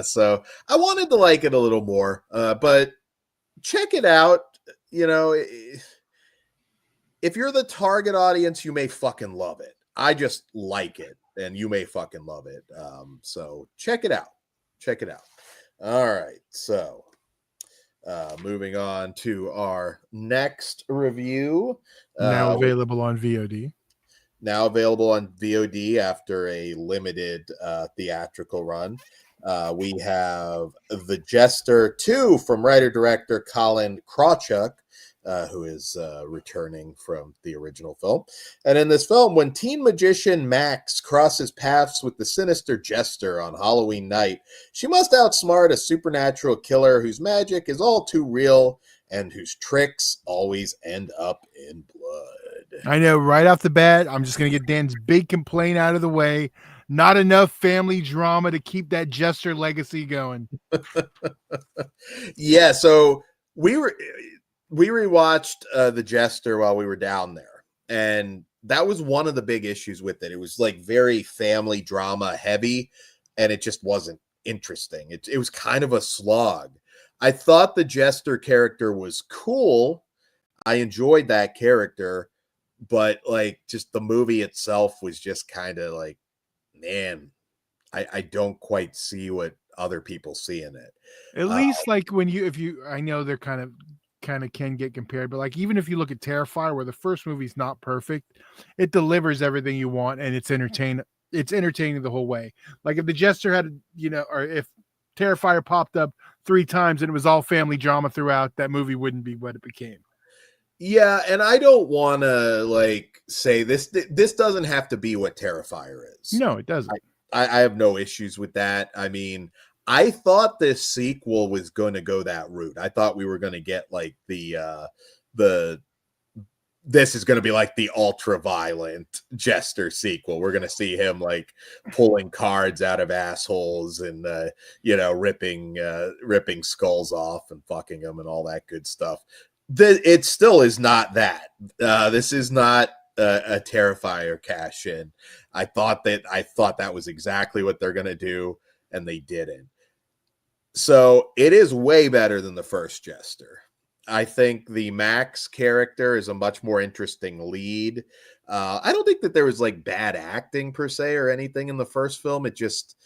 So I wanted to like it a little more, but check it out. If you're the target audience, you may fucking love it. I just like it, and you may fucking love it. So check it out. All right. So moving on to our next review. Now available on VOD. Now available on VOD after a limited theatrical run. We have The Jester 2 from writer-director Colin Krawchuk, who is returning from the original film. And in this film, when teen magician Max crosses paths with the sinister Jester on Halloween night, she must outsmart a supernatural killer whose magic is all too real and whose tricks always end up in blood. I know, right off the bat, I'm just going to get Dan's big complaint out of the way. Not enough family drama to keep that Jester legacy going. Yeah, so we rewatched The Jester while we were down there, and that was one of the big issues with it. It was very family drama heavy, and it just wasn't interesting. It was kind of a slog. I thought the Jester character was cool. I enjoyed that character, but just the movie itself was just kind of man, I don't quite see what other people see in it. At least I know they're kind of can get compared, but even if you look at Terrifier, where the first movie's not perfect, it delivers everything you want, and it's entertaining the whole way. If the Jester had, or if Terrifier popped up 3 times and it was all family drama throughout, that movie wouldn't be what it became. Yeah, and I don't want to say this doesn't have to be what Terrifier is. No, it doesn't. I have no issues with that. I mean, I thought this sequel was going to go that route. I thought we were going to get this is going to be the ultra violent Jester sequel. We're going to see him pulling cards out of assholes and ripping skulls off and fucking them and all that good stuff. It still is not that. This is not a Terrifier cash in. I thought that was exactly what they're going to do, and they didn't. So it is way better than the first Jester. I think the Max character is a much more interesting lead. I don't think that there was bad acting per se or anything in the first film. It just,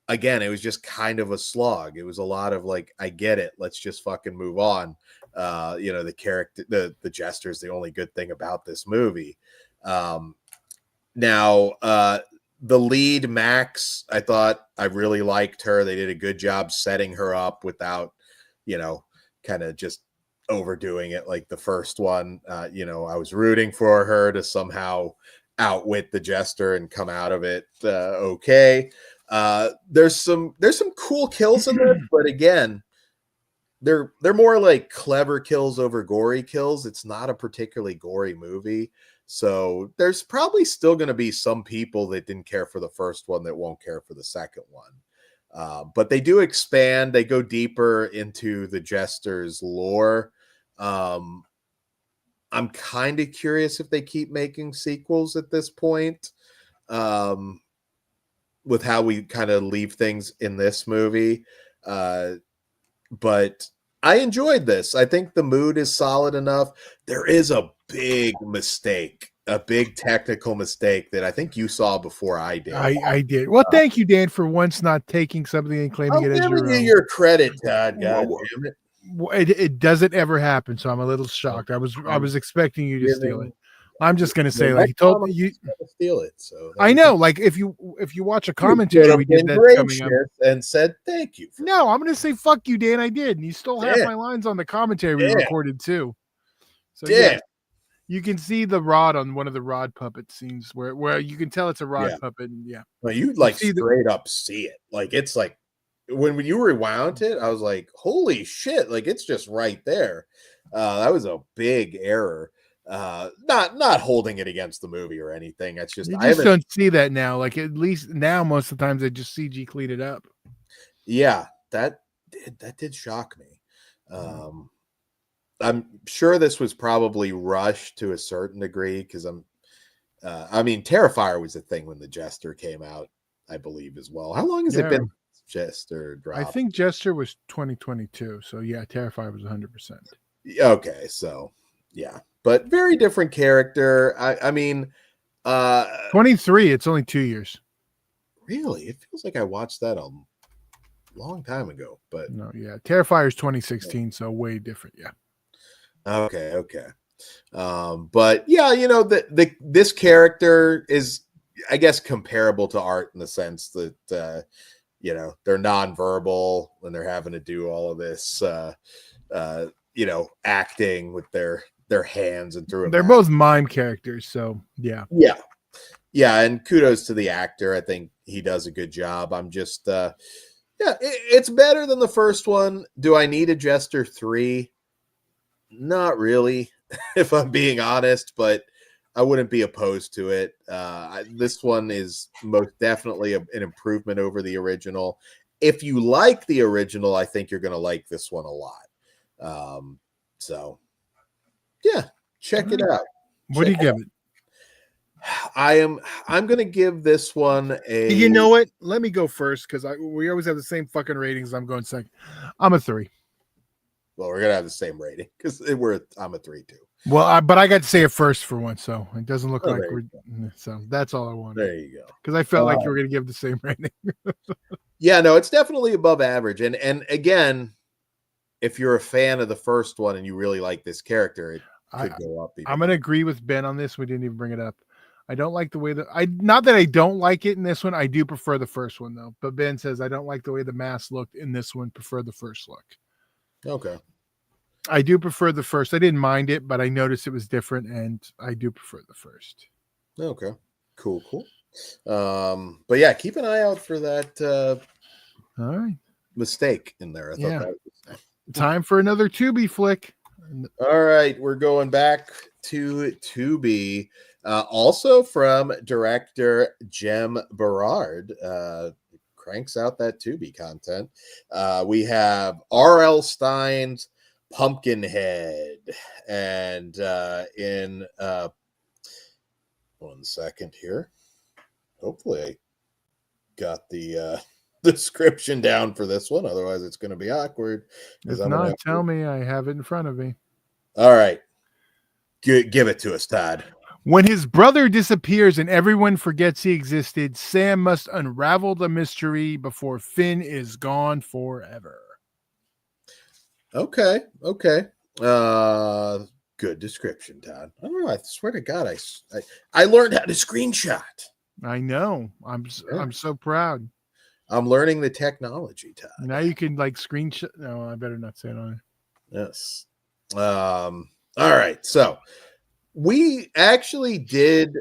again, it was just kind of a slog. It was a lot of I get it. Let's just fucking move on. The character, the Jester is the only good thing about this movie. Now, the lead, Max, I thought I really liked her. They did a good job setting her up without, kind of just overdoing it like the first one. I was rooting for her to somehow outwit the Jester and come out of it okay. There's some cool kills in this, but again, they're more like clever kills over gory kills. It's not a particularly gory movie. So there's probably still going to be some people that didn't care for the first one that won't care for the second one. But they do expand. They go deeper into the Jester's lore. I'm kind of curious if they keep making sequels at this point, with how we kind of leave things in this movie. But I enjoyed this. I think the mood is solid enough. There is a big mistake, a big technical mistake that I think you saw before I did. I did. Well, thank you, Dan, for once not taking something and claiming it as your own. Your credit, Todd. God damn it. It doesn't ever happen, so I'm a little shocked. I was expecting you to steal it. I'm just gonna say, like, he told me you steal it. So I know, like, if you watch a commentary we did that coming up and said thank you. No, I'm gonna say fuck you, Dan. I did, and you stole half my lines on the commentary we recorded too. So yeah, you can see the rod on one of the rod puppet scenes where you can tell it's a rod puppet. And well, you like straight up see it. Like it's like when you rewound it, I was like, holy shit! Like it's just right there. That was a big error. Not holding it against the movie or anything. It's just I don't see that now. Like at least now, most of the times they just CG clean it up. Yeah, that did shock me. I'm sure this was probably rushed to a certain degree because Terrifier was a thing when the Jester came out, I believe as well. How long has it been? Jester dropped? I think Jester was 2022. So yeah, Terrifier was 100%. Okay, so yeah. But very different character. 23. It's only 2 years. Really? It feels like I watched that a long time ago. But no, yeah. Terrifier is 2016, so way different. Yeah. Okay. But yeah, this character is, I guess, comparable to Art in the sense that they're nonverbal when they're having to do all of this, acting with their hands and through. They're both mime characters, so yeah. And kudos to the actor. I think he does a good job. I'm just it's better than the first one. Do I need a Jester 3? Not really, if I'm being honest, but I wouldn't be opposed to it. This one is most definitely an improvement over the original. If you like the original, I think you're going to like this one a lot. So yeah, check it out. What do you give it? I'm going to give this one a. You know what? Let me go first because we always have the same fucking ratings. I'm going second. I'm a 3. Well, we're gonna have the same rating because I'm a 3 too. Well, but I got to say it first for once, so it doesn't look like we're. So that's all I wanted. There you go. Because I felt like you were going to give the same rating. Yeah, no, it's definitely above average, and again, if you're a fan of the first one and you really like this character, it could go up. I'm going to agree with Ben on this. We didn't even bring it up. I don't like the way not that I don't like it in this one. I do prefer the first one though. But Ben says I don't like the way the mask looked in this one. Prefer the first look. Okay. I do prefer the first. I didn't mind it, but I noticed it was different, and I do prefer the first. Okay. Cool. But yeah, keep an eye out for that. All right. Mistake in there. I thought that was... Time for another Tubi flick. All right, we're going back to Tubi. Also from director Jem Berard. Cranks out that Tubi content. We have R.L. Stine's Pumpkinhead, and in 1 second here. Hopefully I got the description down for this one. Otherwise it's going to be awkward. If not, tell me. I have it in front of me. All right. Give it to us, Todd. When his brother disappears and everyone forgets he existed, Sam must unravel the mystery before Finn is gone forever. Okay. Good description, Todd. I don't know. I swear to God, I learned how to screenshot. I know. I'm so proud. I'm learning the technology, Todd. Now you can like screenshot. No, I better not say it on it. Yes. All right. So we actually did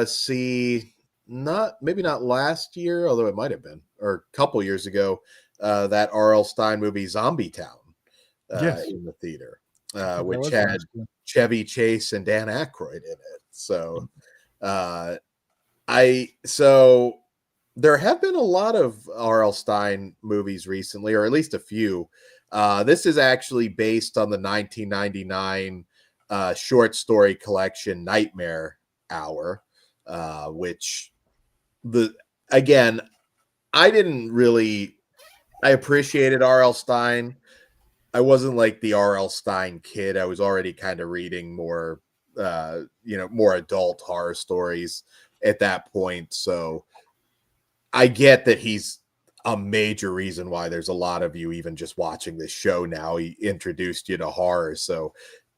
see maybe not last year, although it might have been, or a couple years ago, that R.L. Stine movie Zombie Town Yes. in the theater, That which was had last year. Chevy Chase and Dan Aykroyd in it. So there have been a lot of R.L. Stine movies recently, or at least a few. This is actually based on the 1999 short story collection Nightmare Hour, which again, I appreciated R.L. Stine. I wasn't like the R.L. Stine kid. I was already kind of reading more, more adult horror stories at that point. So I get that he's a major reason why there's a lot of you even just watching this show now. He introduced you to horror. So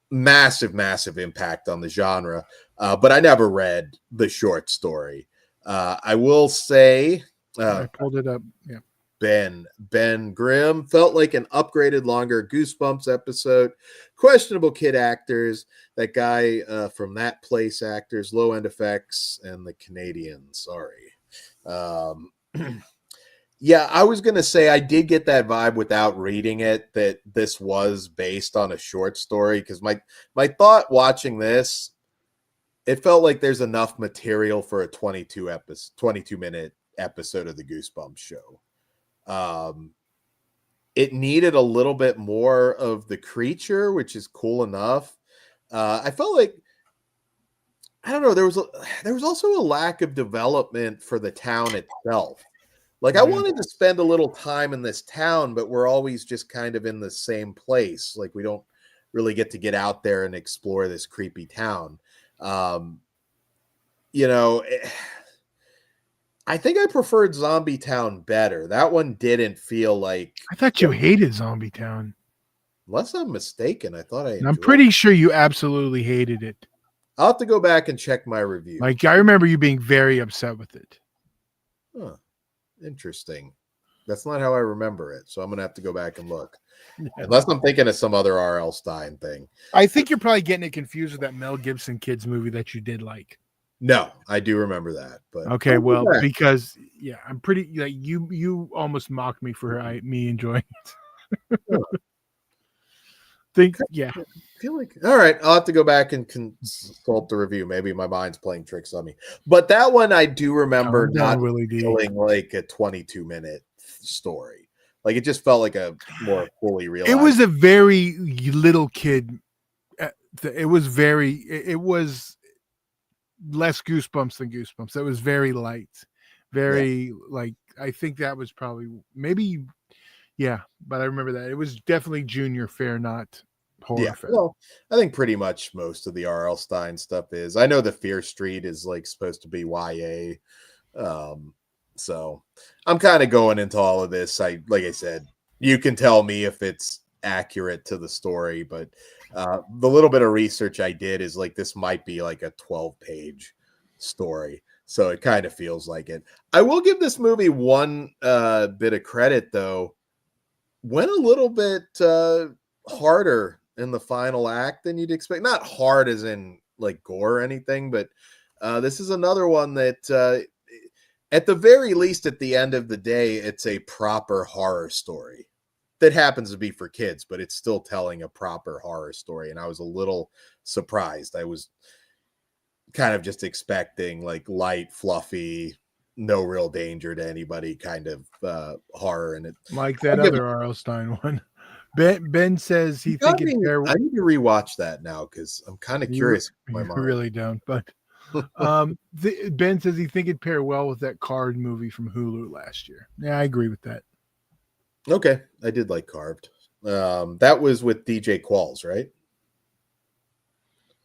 massive, massive impact on the genre. But I never read the short story. I will say, I pulled it up. Yeah. Ben Grimm felt like an upgraded, longer Goosebumps episode. Questionable kid actors. That guy from That Place actors, Low End Effects, and the Canadians. Sorry. Yeah, I was going to say I did get that vibe without reading it, that this was based on a short story, because my thought watching this, it felt like there's enough material for a 22-minute episode of the Goosebumps show. It needed a little bit more of the creature, which is cool enough. I felt like, I don't know, there was also a lack of development for the town itself. Like, I wanted to spend a little time in this town, but we're always just kind of in the same place. Like, we don't really get to get out there and explore this creepy town. I think I preferred Zombie Town better. That one didn't feel like... I thought you hated Zombie Town. Unless I'm mistaken, I thought I enjoyed I'm pretty sure you absolutely hated it. I'll have to go back and check my review. Like, I remember you being very upset with it. Huh. Interesting. That's not how I remember it, so I'm going to have to go back and look. Unless I'm thinking of some other R.L. Stine thing. I think you're probably getting it confused with that Mel Gibson kids movie that you did like. No, I do remember that. But okay, well, because I'm pretty like you almost mocked me for me enjoying it. I feel like all right. I'll have to go back and consult the review. Maybe my mind's playing tricks on me. But that one I do remember not feeling like a 22-minute story. Like, it just felt like a more fully realized. It was a very little kid. It was less Goosebumps than Goosebumps. It was very light, like, I think that was probably but I remember that it was definitely junior fare, not horror fare. Well, I think pretty much most of the R.L. Stine stuff is. I know the Fear Street is like supposed to be YA, so I'm kind of going into all of this. Like I said, you can tell me if it's accurate to the story, but the little bit of research I did is like this might be like a 12-page story, so it kind of feels like it. I will give this movie one bit of credit, though. Went a little bit harder in the final act than you'd expect. Not hard as in like gore or anything, but this is another one that at the very least, at the end of the day, it's a proper horror story that happens to be for kids, but it's still telling a proper horror story. And I was a little surprised. I was kind of just expecting like light, fluffy, no real danger to anybody kind of horror. And it like that other R.L. Stine one. Ben says he think it I need to rewatch that now because I'm kind of curious. You really don't, but Ben says he think it'd pair well with that Card movie from Hulu last year. Yeah, I agree with that. Okay, I did like Carved. That was with DJ Qualls, right?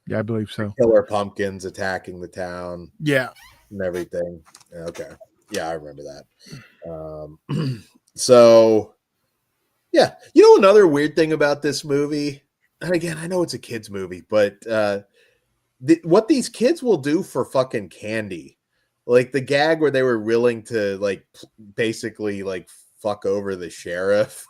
Yeah, I believe so. Killer pumpkins attacking the town. Yeah, and everything. Okay, yeah, I remember that. So, yeah, another weird thing about this movie, and again, I know it's a kids movie, but what these kids will do for fucking candy Like the gag where they were willing to like basically like fuck over the sheriff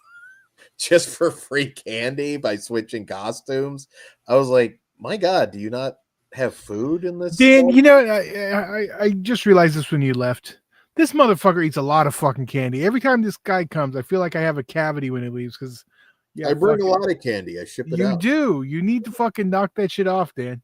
just for free candy by switching costumes. I was like, my God, do you not have food in this? Dan, you know, I just realized this when you left. This motherfucker eats a lot of fucking candy. Every time this guy comes, I feel like I have a cavity when he leaves because I bring a lot of candy. I ship it out. You do. You need to fucking knock that shit off, Dan.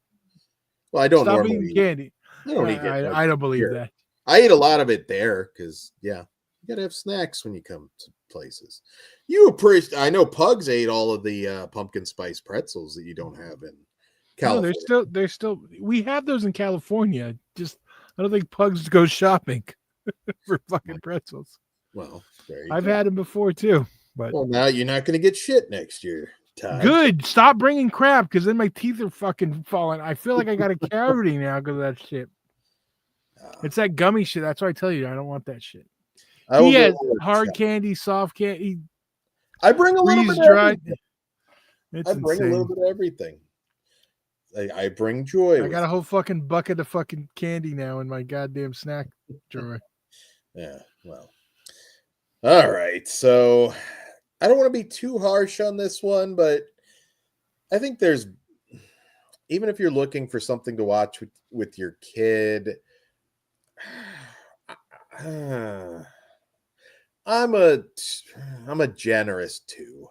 Well, I don't Stop normally eating candy. I don't eat it. I don't believe that. I eat a lot of it there because, yeah, you gotta have snacks when you come to places. You appreciate. I know Pugs ate all of the pumpkin spice pretzels that you don't have in California. No, they're still. We have those in California. Just I don't think Pugs go shopping for fucking pretzels. Well, I've had them before too. But well, now you're not going to get shit next year. Todd. Good. Stop bringing crap because then my teeth are fucking falling. I feel like I got a cavity now because of that shit. It's that gummy shit. That's why I tell you I don't want that shit. He has hard candy, soft candy. I bring a little bit of everything. I bring a little bit of everything. I bring joy. I got a whole fucking bucket of fucking candy now in my goddamn snack drawer. Yeah, well. All right. So I don't want to be too harsh on this one, but I think there's, even if you're looking for something to watch with your kid, I'm a generous 2.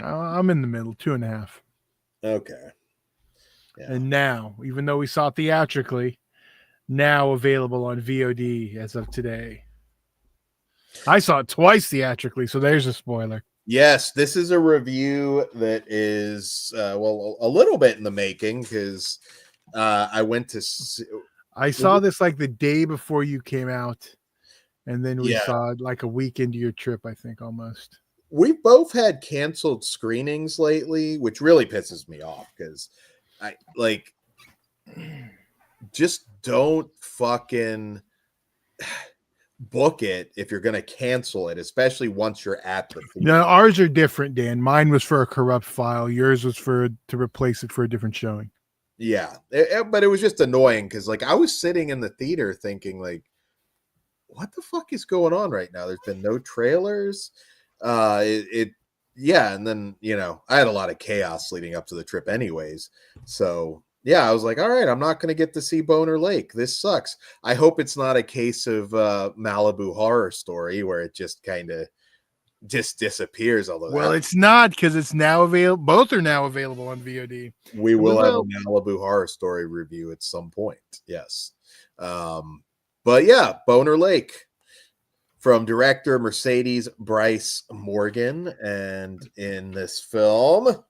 I'm in the middle, 2.5. Okay. Yeah. And now, even though we saw it theatrically, now available on VOD as of today. I saw it twice theatrically, so there's a spoiler. Yes, this is a review that is well, a little bit in the making because I went to. I saw this like the day before you came out, and then we saw it like a week into your trip, I think, almost. We've both had canceled screenings lately, which really pisses me off because I like just don't fucking book it if you're going to cancel it, especially once you're at the theater. No, ours are different, Dan. Mine was for a corrupt file. Yours was to replace it for a different showing. Yeah, but it was just annoying because like I was sitting in the theater thinking like, what the fuck is going on right now? There's been no trailers. Yeah, and then I had a lot of chaos leading up to the trip anyways. So yeah, I was like, all right, I'm not going to get to see Boner Lake. This sucks. I hope it's not a case of Malibu Horror Story where it just kind of just disappears. Although it's not because it's now available. Both are now available on VOD. We will have a Malibu Horror Story review at some point. Yes. But yeah, Boner Lake from director Mercedes Bryce Morgan. And in this film,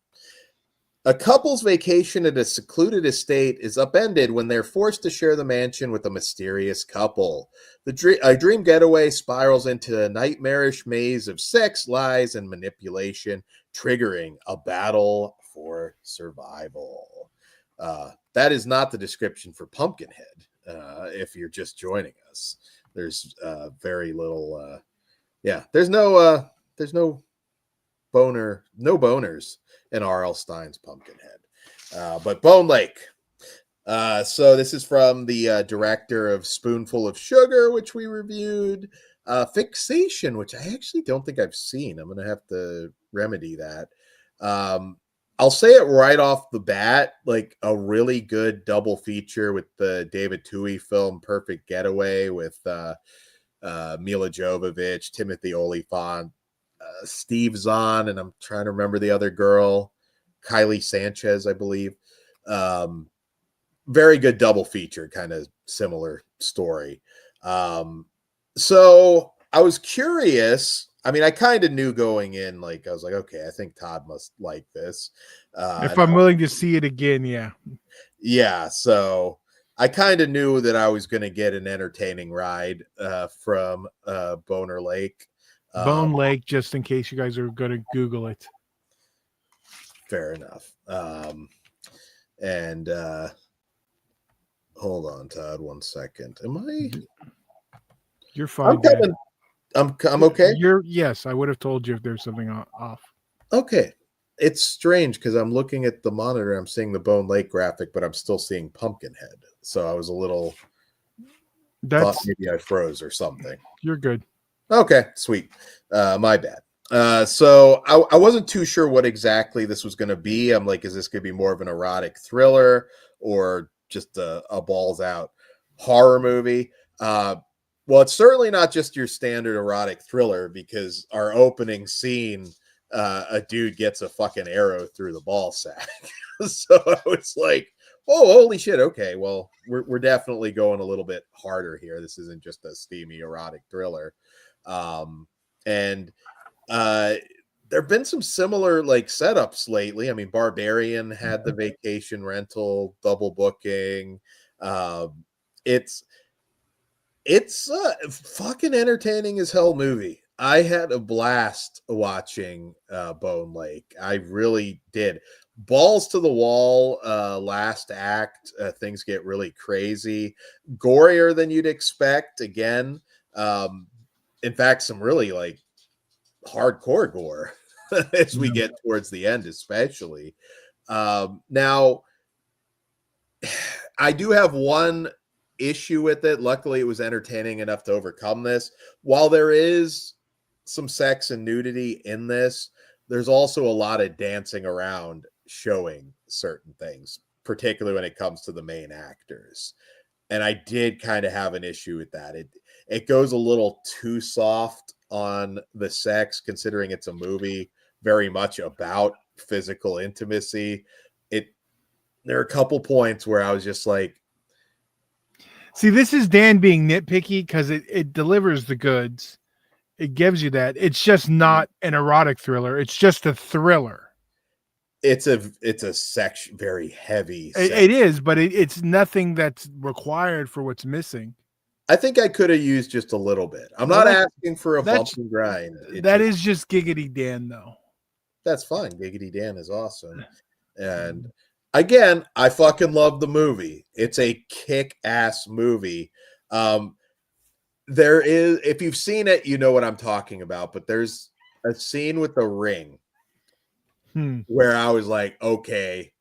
a couple's vacation at a secluded estate is upended when they're forced to share the mansion with a mysterious couple. A dream getaway spirals into a nightmarish maze of sex, lies, and manipulation, triggering a battle for survival. That is not the description for Pumpkinhead. If you're just joining us, there's very little. There's no boners in R.L. Stine's Pumpkinhead. But Bone Lake. So this is from the director of Spoonful of Sugar, which we reviewed. Fixation, which I actually don't think I've seen. I'm going to have to remedy that. I'll say it right off the bat, like a really good double feature with the David Twohy film Perfect Getaway with Mila Jovovich, Timothy Olyphant, Steve Zahn, and I'm trying to remember the other girl, Kylie Sanchez, I believe. Very good double feature, kind of similar story. So I was curious. I mean, I kind of knew going in, like, I was like, okay, I think Todd must like this. If I'm willing to see it again, yeah. Yeah, so I kind of knew that I was going to get an entertaining ride from Boner Lake. Bone Lake, just in case you guys are going to Google it. Fair enough. And hold on, Todd, 1 second. Am I? You're fine. I'm okay. Yes, I would have told you if there's something off. Okay. It's strange because I'm looking at the monitor, I'm seeing the Bone Lake graphic, but I'm still seeing Pumpkinhead. So I was a little Thought maybe I froze or something. You're good. Okay, sweet. My bad. So I wasn't too sure what exactly this was going to be. I'm like, is this going to be more of an erotic thriller or just a balls out horror movie? Well, it's certainly not just your standard erotic thriller, because our opening scene, a dude gets a fucking arrow through the ball sack. So I was like, oh, holy shit. Okay, well, we're definitely going a little bit harder here. This isn't just a steamy erotic thriller. And there have been some similar like setups lately. I mean, Barbarian had the vacation rental double booking. It's fucking entertaining as hell movie. I had a blast watching Bone Lake. I really did. Balls to the wall. Last act, things get really crazy, gorier than you'd expect. Again, in fact, some really like hardcore gore as we get towards the end, especially. Now, I do have one issue with it. Luckily, it was entertaining enough to overcome this. While there is some sex and nudity in this, there's also a lot of dancing around showing certain things, particularly when it comes to the main actors. And I did kind of have an issue with that. It goes a little too soft on the sex, considering it's a movie very much about physical intimacy. There are a couple points where I was just like, see, this is Dan being nitpicky because it delivers the goods. It gives you that. It's just not an erotic thriller. It's just a thriller. It's a very heavy. It is, but it's nothing that's required for what's missing. I think I could have used just a little bit. I'm not asking for a bump and grind. That is just Giggity Dan, though. That's fine. Giggity Dan is awesome. And again, I fucking love the movie. It's a kick-ass movie. There is, if you've seen it, you know what I'm talking about, but there's a scene with the ring where I was like, okay,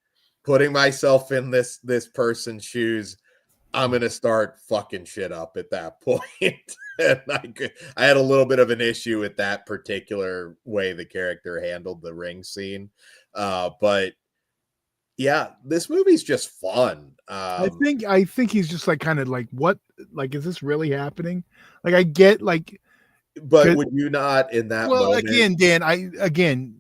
putting myself in this person's shoes, I'm gonna start fucking shit up at that point. And I had a little bit of an issue with that particular way the character handled the ring scene. But yeah, this movie's just fun. I think he's just like kind of like, what, like, is this really happening? Like, I get like, but would you not in that moment? Again, Dan,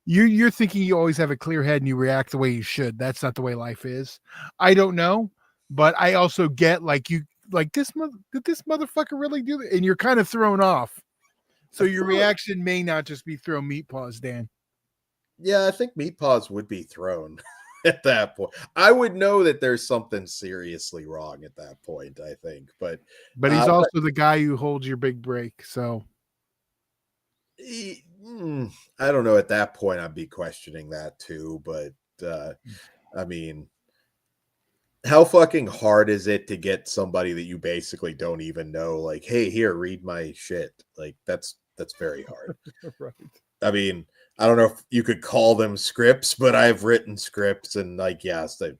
you're thinking you always have a clear head and you react the way you should. That's not the way life is. I don't know, but I also get like, you like this did this motherfucker really do that? And you're kind of thrown off. So your reaction may not just be throw meat paws, Dan. Yeah, I think meat paws would be thrown at that point. I would know that there's something seriously wrong at that point, I think. But he's also the guy who holds your big break. So I don't know. At that point, I'd be questioning that too. But I mean, how fucking hard is it to get somebody that you basically don't even know, like, hey, here, read my shit? Like, that's very hard. Right. I mean, I don't know if you could call them scripts, but I've written scripts and like, yes, I'm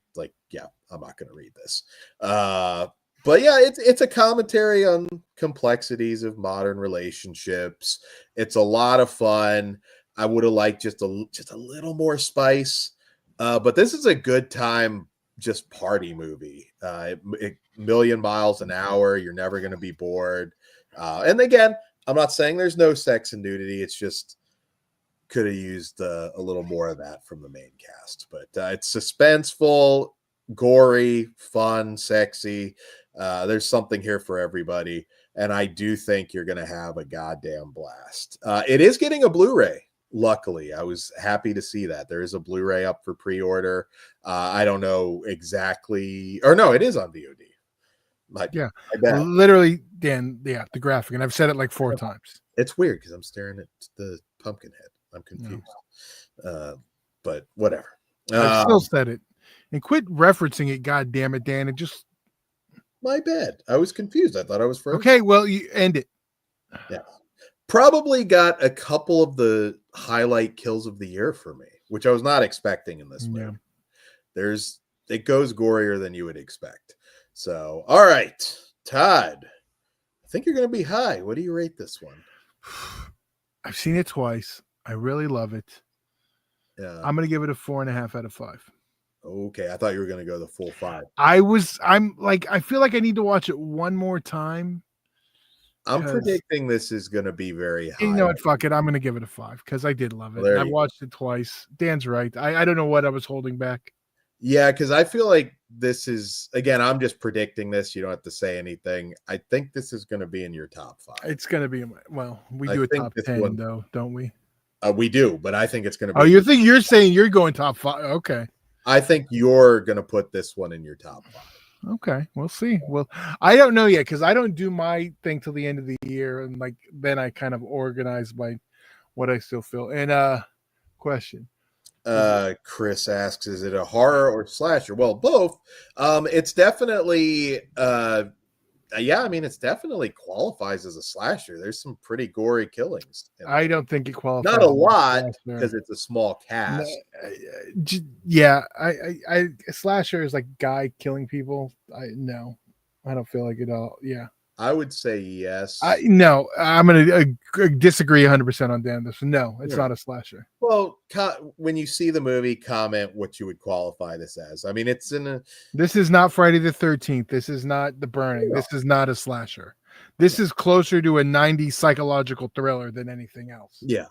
not going to read this. But yeah, it's a commentary on complexities of modern relationships. It's a lot of fun. I would have liked just a little more spice. But this is a good time, just party movie. Million miles an hour. You're never going to be bored. And again, I'm not saying there's no sex and nudity. It's just could have used a little more of that from the main cast. But it's suspenseful, gory, fun, sexy. There's something here for everybody. And I do think you're going to have a goddamn blast. It is getting a Blu-ray. Luckily, I was happy to see that there is a Blu-ray up for pre-order. I don't know exactly, or no, it is on VOD. Literally, Dan. Yeah, the graphic, and I've said it like 4 times. It's weird because I'm staring at the Pumpkinhead. I'm confused, but whatever. I've still said it, and quit referencing it. God damn it, Dan! It just my bad. I was confused. I thought I was frozen. Okay, well, you end it. Yeah. Probably got a couple of the highlight kills of the year for me, which I was not expecting in this movie. It goes gorier than you would expect. So, all right. Todd, I think you're going to be high. What do you rate this one? I've seen it twice. I really love it. Yeah. I'm going to give it a 4.5 out of 5. Okay, I thought you were going to go the full 5. I feel like I need to watch it one more time. I'm predicting this is going to be very high. You know what? Fuck it. I'm going to give it a 5 because I did love it. Well, I've watched it twice. Dan's right. I don't know what I was holding back. Yeah, because I feel like this is, again, I'm just predicting this. You don't have to say anything. I think this is going to be in your top 5. It's going to be, well, we do a top 10 though, don't we? We do, but I think it's going to be. Oh, you're saying you're going top 5. Okay. I think you're going to put this one in your top 5. Okay, we'll see. Well, I don't know yet because I don't do my thing till the end of the year, and like then I kind of organize by what I still feel. And question. Chris asks, is it a horror or slasher? Well, both. It's definitely it definitely qualifies as a slasher. There's some pretty gory killings. I don't think it qualifies. Not a lot because it's a small cast. Yeah, I slasher is like guy killing people. I don't feel like it all. Yeah. I would say yes. No, I'm going to disagree 100% on Dan. No, it's not a slasher. Well, when you see the movie, comment what you would qualify this as. I mean, it's in a. This is not Friday the 13th. This is not The Burning. This is not a slasher. This is closer to a 90s psychological thriller than anything else. Yeah.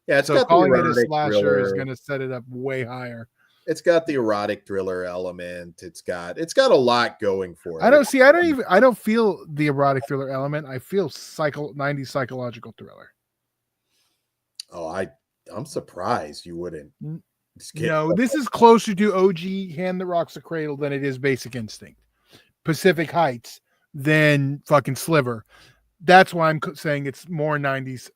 Yeah. It's so calling it a slasher is going to set it up way higher. It's got the erotic thriller element. It's got a lot going for it. I don't feel the erotic thriller element. I feel 90s psychological thriller. Oh, I'm surprised you wouldn't. No, this is closer to OG Hand That Rocks the Cradle than it is Basic Instinct. Pacific Heights than fucking Sliver. That's why I'm saying it's more 90s.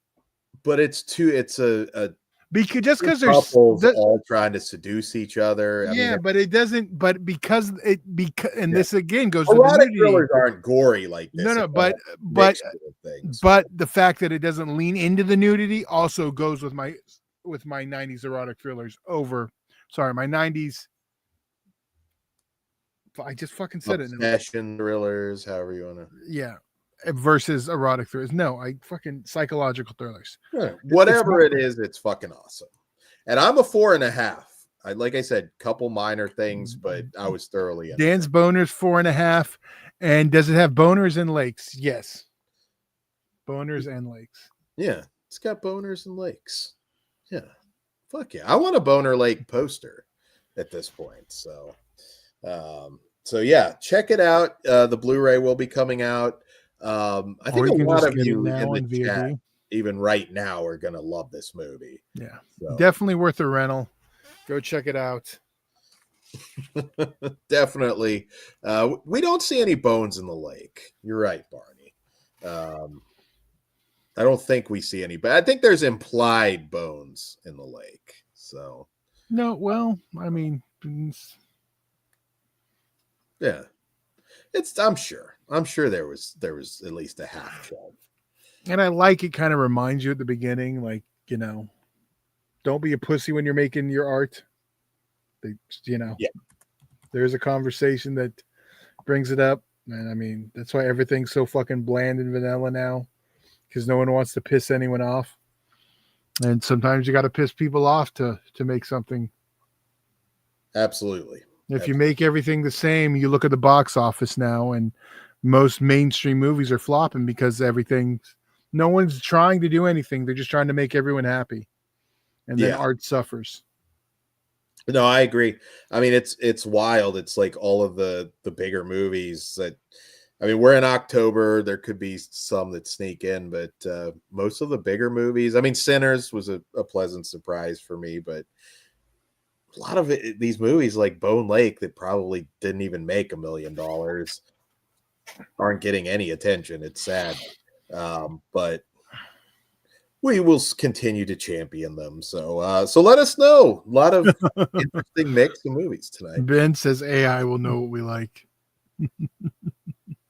But it's a because they're all trying to seduce each other. But it doesn't. But because this again goes. Erotic thrillers aren't gory like this. No, but the fact that it doesn't lean into the nudity also goes with my 90s erotic thrillers over. Sorry, my 90s. I just fucking said it. Obsession thrillers, however you want to. Yeah. Versus erotic thrillers. No, fucking psychological thrillers. Yeah. Whatever it is, it's fucking awesome. And I'm a 4.5. Like I said, couple minor things, but I was thoroughly in. Dan's boners 4.5. And does it have boners and lakes? Yes. Boners and lakes. Yeah, it's got boners and lakes. Yeah. Fuck yeah. I want a boner lake poster at this point. So yeah, check it out. The Blu-ray will be coming out. I think a lot of you in the chat, even right now, are going to love this movie. Yeah, so. Definitely worth a rental. Go check it out. Definitely. We don't see any bones in the lake. You're right, Barney. I don't think we see any, but I think there's implied bones in the lake. So no, well, I mean, yeah, I'm sure there was at least a half shot. And I like it kind of reminds you at the beginning, like, don't be a pussy when you're making your art. There's a conversation that brings it up. And I mean, that's why everything's so fucking bland and vanilla now, because no one wants to piss anyone off. And sometimes you got to piss people off to make something. Absolutely. If you make everything the same, you look at the box office now, and most mainstream movies are flopping because no one's trying to do anything. They're just trying to make everyone happy. And then art suffers. No, I agree. I mean, it's wild. It's like all of the bigger movies that, I mean, we're in October. There could be some that sneak in, but most of the bigger movies, I mean, Sinners was a pleasant surprise for me, but a lot of these movies like Bone Lake that probably didn't even make $1 million aren't getting any attention. It's sad. But we will continue to champion them. So let us know. A lot of interesting mix of movies tonight. Ben says AI will know what we like.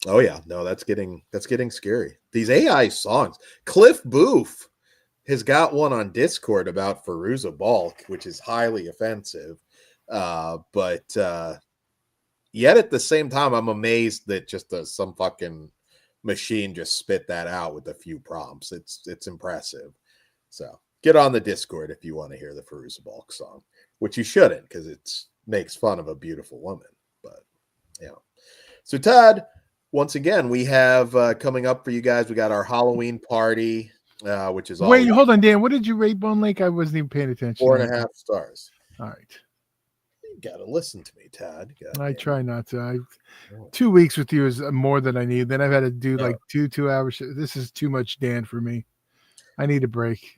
Oh yeah, no, that's getting scary. These AI songs. Cliff Booth has got one on Discord about Fairuza Balk, which is highly offensive. But Yet at the same time, I'm amazed that just some fucking machine just spit that out with a few prompts. It's impressive. So get on the Discord if you want to hear the JESTER song, which you shouldn't because it makes fun of a beautiful woman. But yeah. So Todd, once again, we have coming up for you guys. We got our Halloween party, which is wait. Hold on, Dan. What did you rate Bone Lake? I wasn't even paying attention. 4.5 stars. All right. You got to listen to me, Todd. I try not to. 2 weeks with you is more than I need. Then I've had to do like 2 hours. This is too much, Dan, for me. I need a break.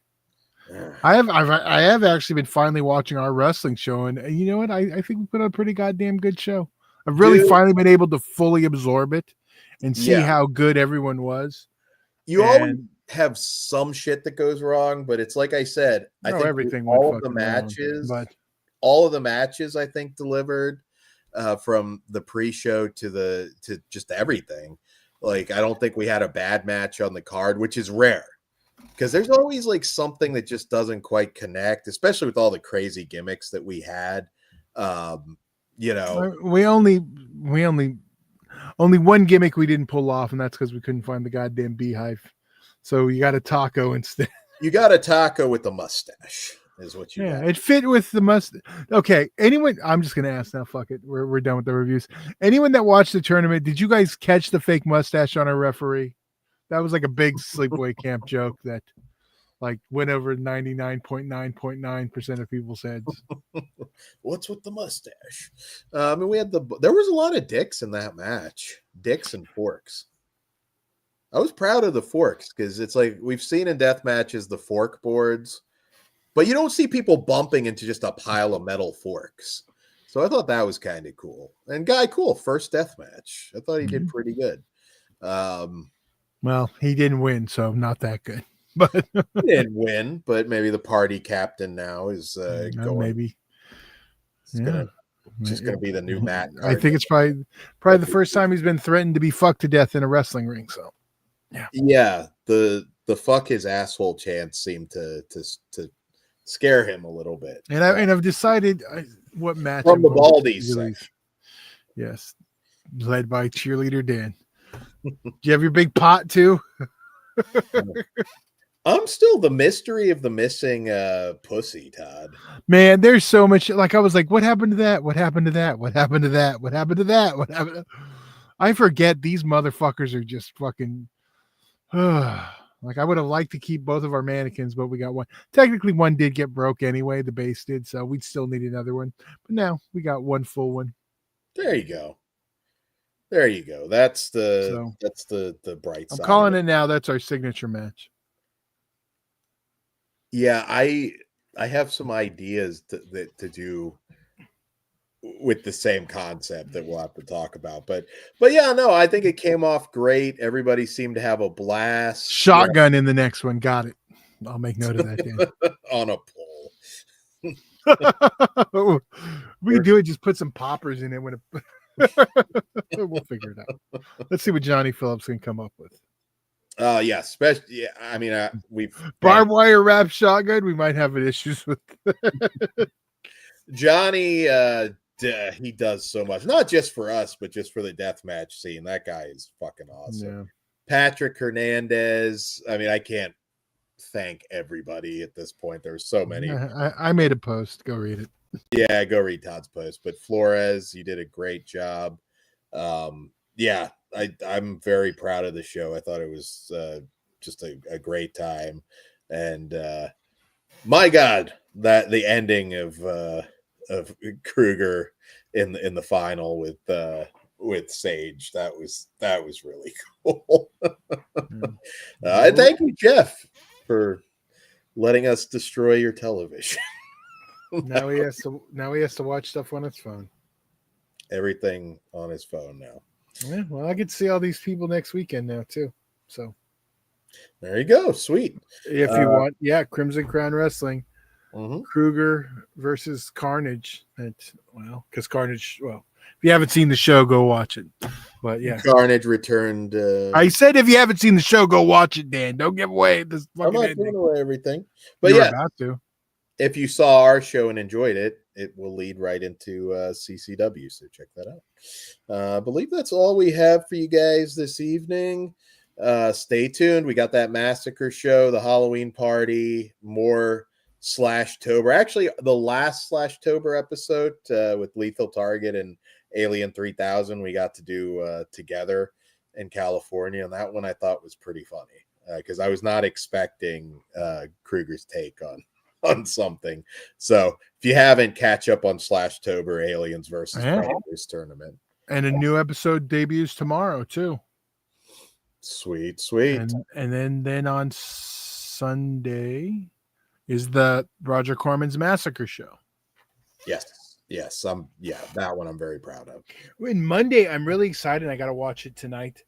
I have actually been finally watching our wrestling show, and you know what? I think we put on a pretty goddamn good show. I've really finally been able to fully absorb it and see how good everyone was. You always have some shit that goes wrong, but it's like I said, I think everything all of the matches, all of the matches I think delivered from the pre-show to just everything. Like, I don't think we had a bad match on the card, which is rare because there's always like something that just doesn't quite connect, especially with all the crazy gimmicks that we had. You know, we only one gimmick we didn't pull off, and that's because we couldn't find the goddamn beehive. So you got a taco instead. You got a taco with a mustache. Is what you got. It fit with the mustache. Okay, anyone, I'm just gonna ask now. Fuck it, we're done with the reviews. Anyone that watched the tournament, did you guys catch the fake mustache on our referee? That was like a big sleepaway camp joke that like went over 99.9% of people's heads. What's with the mustache? I mean, there was a lot of dicks in that match, dicks and forks. I was proud of the forks because it's like we've seen in death matches the fork boards. But you don't see people bumping into just a pile of metal forks. So I thought that was kind of cool. And Guy, cool. First death match. I thought he did pretty good. Well, he didn't win, so not that good. But he didn't win, but maybe the party captain now is going. Maybe. Just going to be the new Matt. I think it's probably the first time he's been threatened to be fucked to death in a wrestling ring. So, yeah. The fuck his asshole chants seemed to scare him a little bit. And I've decided what match from the Baldies. Yes, led by cheerleader Dan. Do you have your big pot too? I'm still the mystery of the missing pussy, Todd. Man, there's so much. Like I was like, what happened to that? What happened to that? What happened to that? What happened to that? What happened? I forget these motherfuckers are just fucking. Like I would have liked to keep both of our mannequins, but we got one. Technically, one did get broke anyway. The base did, so we'd still need another one. But now we got one full one. There you go. That's the bright side. I'm calling it now. That's our signature match. Yeah, I have some ideas to do with the same concept that we'll have to talk about. But yeah, no, I think it came off great. Everybody seemed to have a blast. Shotgun in the next one. Got it. I'll make note of that, Dan. On a pole. We can do it. Just put some poppers in it when it. We'll figure it out. Let's see what Johnny Phillips can come up with. Yeah, especially. Yeah, I mean, we've barbed wire wrap shotgun. We might have issues with Johnny. He does so much, not just for us, but just for the deathmatch scene. That guy is fucking awesome. Yeah. Patrick Hernandez. I mean, I can't thank everybody at this point. There's so many. I made a post. Go read it. Yeah, go read Todd's post. But Flores, you did a great job. Yeah, I'm very proud of the show. I thought it was just a great time. And my God, that the ending of Kruger in the final with Sage, that was really cool. Thank you, Jeff, for letting us destroy your television. Now he has to watch stuff on his phone. Everything on his phone now. Yeah, well, I get to see all these people next weekend now too. So there you go. Sweet. If you want, Crimson Crown Wrestling. Mm-hmm. Kruger versus Carnage. Because Carnage. Well, if you haven't seen the show, go watch it. But yeah, Carnage returned. I said if you haven't seen the show, go watch it, Dan. Don't give away this. I'm not giving away everything, but yeah, about to. if you saw our show and enjoyed it, it will lead right into CCW. So check that out. I believe that's all we have for you guys this evening. Stay tuned. We got that massacre show, the Halloween party, more Slashtober. Actually, the last Slashtober episode with Lethal Target and Alien 3000 we got to do together in California, and that one I thought was pretty funny because I was not expecting Kruger's take on something. So if you haven't, catch up on Slashtober Aliens versus Predators tournament. And a new episode debuts tomorrow too. Sweet. And then on Sunday is the Roger Corman's Massacre show. Yes. That one I'm very proud of. And Monday, I'm really excited. I got to watch it tonight.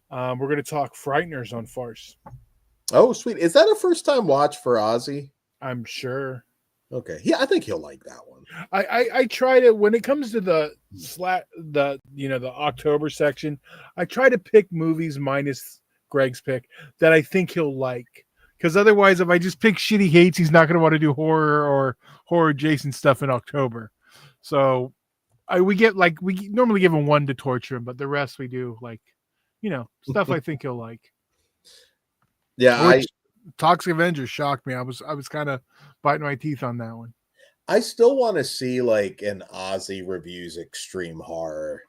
We're going to talk Frighteners on Farce. Oh, sweet. Is that a first time watch for Ozzy? I'm sure. Okay. Yeah, I think he'll like that one. I try to, when it comes to the October section, I try to pick movies minus Greg's pick that I think he'll like. Because otherwise, if I just pick shit he hates, he's not going to want to do horror or horror adjacent stuff in October. So we normally give him one to torture him, but the rest we do stuff I think he'll like. Yeah, Toxic Avenger shocked me. I was kind of biting my teeth on that one. I still want to see like an Ozzy reviews extreme horror.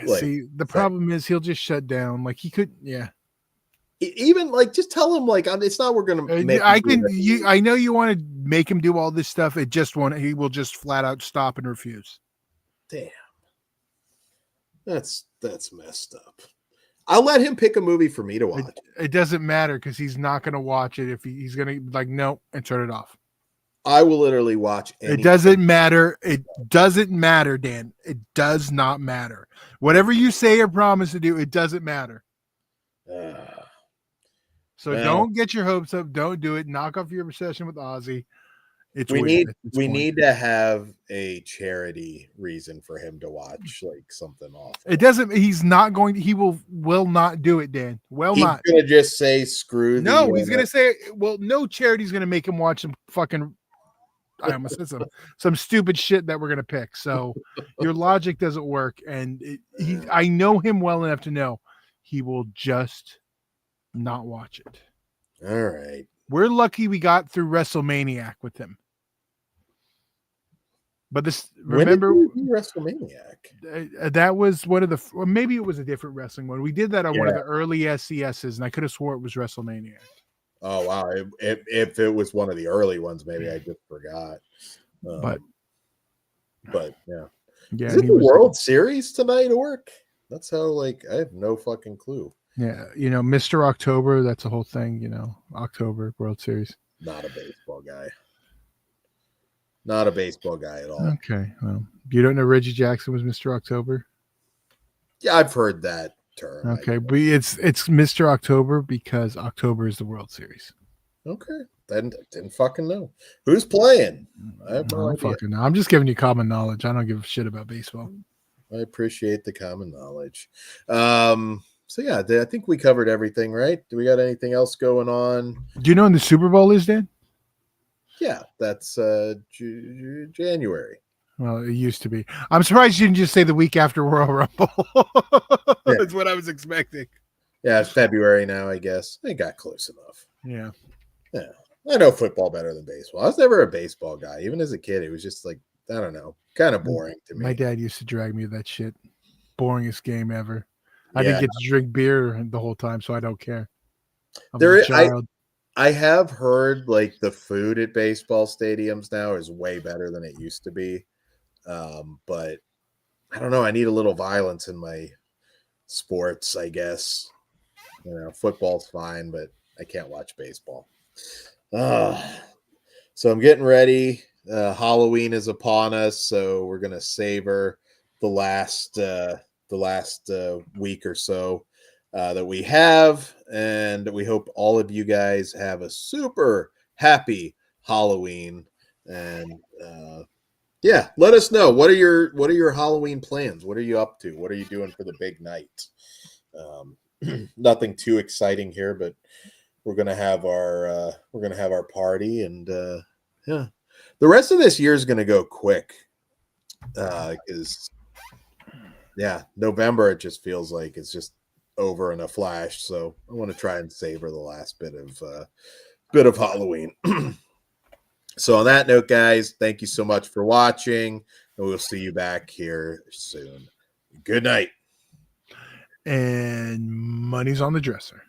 See, the problem is he'll just shut down. Like he could, yeah. Even like just tell him like it's not we're gonna make I know you want to make him do all this stuff. He will just flat out stop and refuse. Damn. That's messed up. I'll let him pick a movie for me to watch. It doesn't matter because he's not going to watch it if he's going to like no and turn it off. I will literally watch anything. It doesn't matter. It doesn't matter, Dan. It does not matter. Whatever you say or promise to do, it doesn't matter. Don't get your hopes up. Don't do it. Knock off your obsession with Ozzy. We need to have a charity reason for him to watch like something off. It doesn't. He's not going to. He will not do it, Dan. He's gonna just say screw. No, he's gonna say. Well, no charity's gonna make him watch some fucking. I almost said some stupid shit that we're gonna pick. So your logic doesn't work, and I know him well enough to know he will just not watch it. All right. We're lucky we got through WrestleManiac with him. But remember WrestleManiac? That was one of the, or maybe it was a different wrestling one. We did that on one of the early SCSs, and I could have swore it was WrestleManiac. Oh wow! If it was one of the early ones, maybe I just forgot. But yeah. Is it the World Series tonight, Orc? That's how I have no fucking clue. Yeah, Mr. October, that's a whole thing, October World Series. Not a baseball guy. Not a baseball guy at all. Okay. Well, you don't know Reggie Jackson was Mr. October? Yeah, I've heard that term. Okay, but it's Mr. October because October is the World Series. Okay. Didn't fucking know. Who's playing? I have no idea. Fucking know. I'm just giving you common knowledge. I don't give a shit about baseball. I appreciate the common knowledge. So yeah, I think we covered everything, right? Do we got anything else going on? Do you know when the Super Bowl is, Dan? Yeah, that's January. Well, it used to be. I'm surprised you didn't just say the week after Royal Rumble. That's what I was expecting. Yeah, it's February now, I guess. I got close enough. Yeah. I know football better than baseball. I was never a baseball guy. Even as a kid, it was just like, I don't know, kind of boring to me. My dad used to drag me to that shit. Boringest game ever. I didn't get to drink beer the whole time, so I don't care. I have heard like the food at baseball stadiums now is way better than it used to be. But I don't know. I need a little violence in my sports, I guess. Football's fine, but I can't watch baseball. So I'm getting ready. Halloween is upon us, so we're gonna savor the last week or so that we have, and we hope all of you guys have a super happy Halloween. And let us know, what are your Halloween plans? What are you up to? What are you doing for the big night? Nothing too exciting here, but we're gonna have our party, and the rest of this year is going to go quick. Because November, it just feels like it's just over in a flash. So I want to try and savor the last bit of Halloween. So on that note, guys, thank you so much for watching, and we'll see you back here soon. Good night. And money's on the dresser.